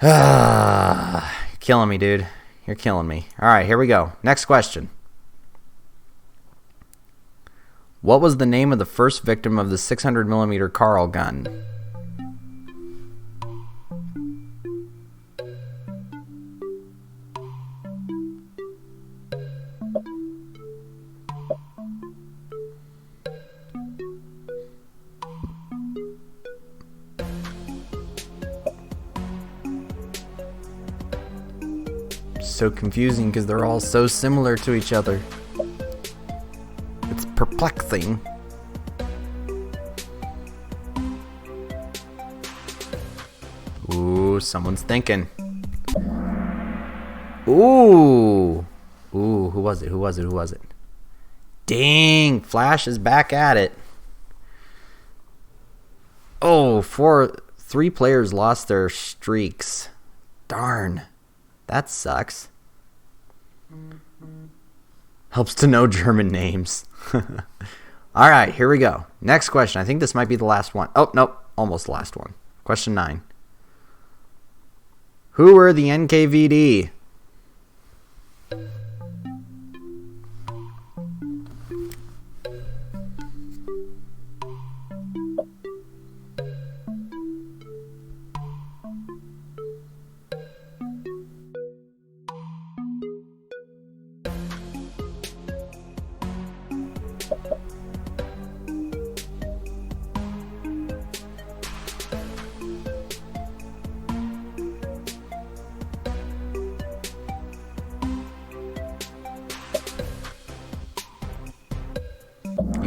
You're killing me, dude. You're killing me. All right, here we go. Next question. What was the name of the first victim of the 600mm Carl gun? So confusing because they're all so similar to each other. It's perplexing. Ooh, someone's thinking. Ooh. Ooh, who was it? Who was it? Who was it? Dang, Flash is back at it. Oh, 3 players lost their streaks. Darn. That sucks. Helps to know German names. All right, here we go. Next question. I think this might be the last one. Oh, nope. Almost the last one. Question 9. Who were the NKVD?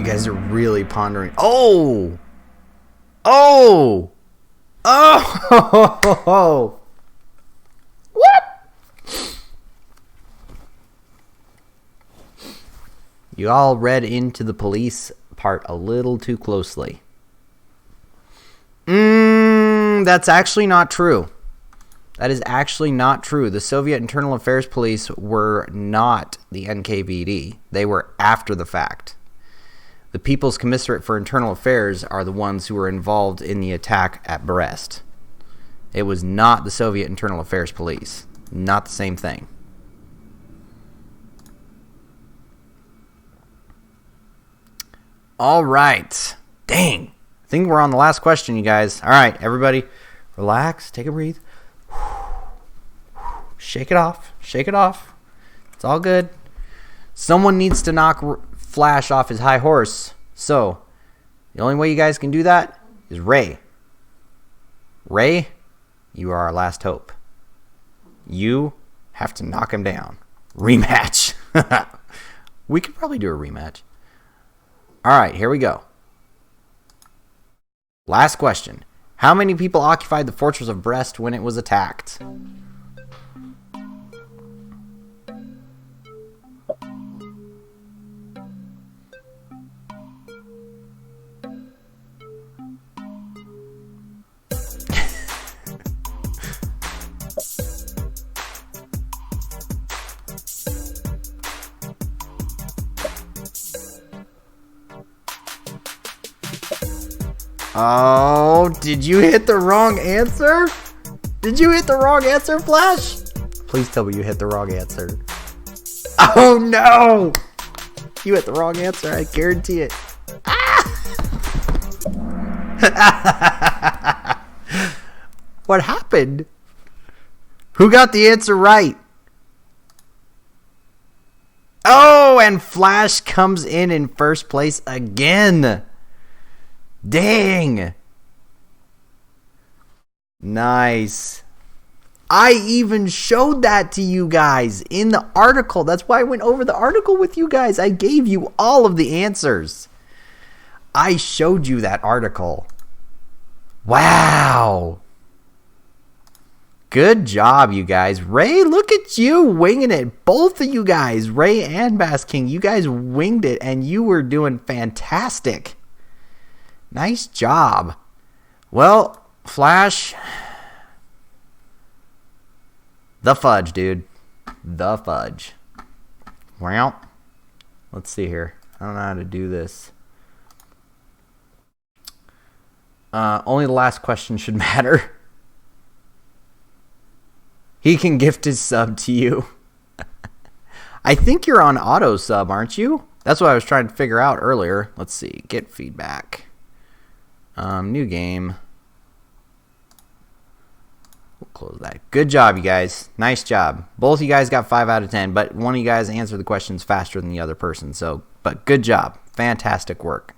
guys are really pondering. Oh! Oh! Oh! What? You all read into the police part a little too closely. That's actually not true. That is actually not true. The Soviet Internal Affairs Police were not the NKVD. They were after the fact. The People's Commissariat for Internal Affairs are the ones who were involved in the attack at Brest. It was not the Soviet Internal Affairs Police. Not the same thing. All right. Dang. I think we're on the last question, you guys. All right, everybody. Relax. Take a breathe. Shake it off. Shake it off. It's all good. Someone needs to knock Flash off his high horse. So, the only way you guys can do that is Ray. Ray, you are our last hope. You have to knock him down. Rematch. We could probably do a rematch. All right, here we go. Last question. How many people occupied the fortress of Brest when it was attacked? Oh, did you hit the wrong answer? Did you hit the wrong answer, Flash? Please tell me you hit the wrong answer. Oh, no! You hit the wrong answer, I guarantee it. Ah! What happened? Who got the answer right? Oh, and Flash comes in first place again. Dang. Nice. I even showed that to you guys in the article. That's why I went over the article with you guys. I gave you all of the answers. I showed you that article. Wow. Good job, you guys. Ray, look at you winging it. Both of you guys, Ray and Bass King, you guys winged it and you were doing fantastic. Nice job. Well, Flash, the fudge, dude. The fudge. Well, let's see here. I don't know how to do this. Only the last question should matter. He can gift his sub to you. I think you're on auto sub, aren't you? That's what I was trying to figure out earlier. Let's see. Get feedback. New game. We'll close that. Good job, you guys. Nice job. Both of you guys got 5 out of 10, but one of you guys answered the questions faster than the other person. So, but good job. Fantastic work.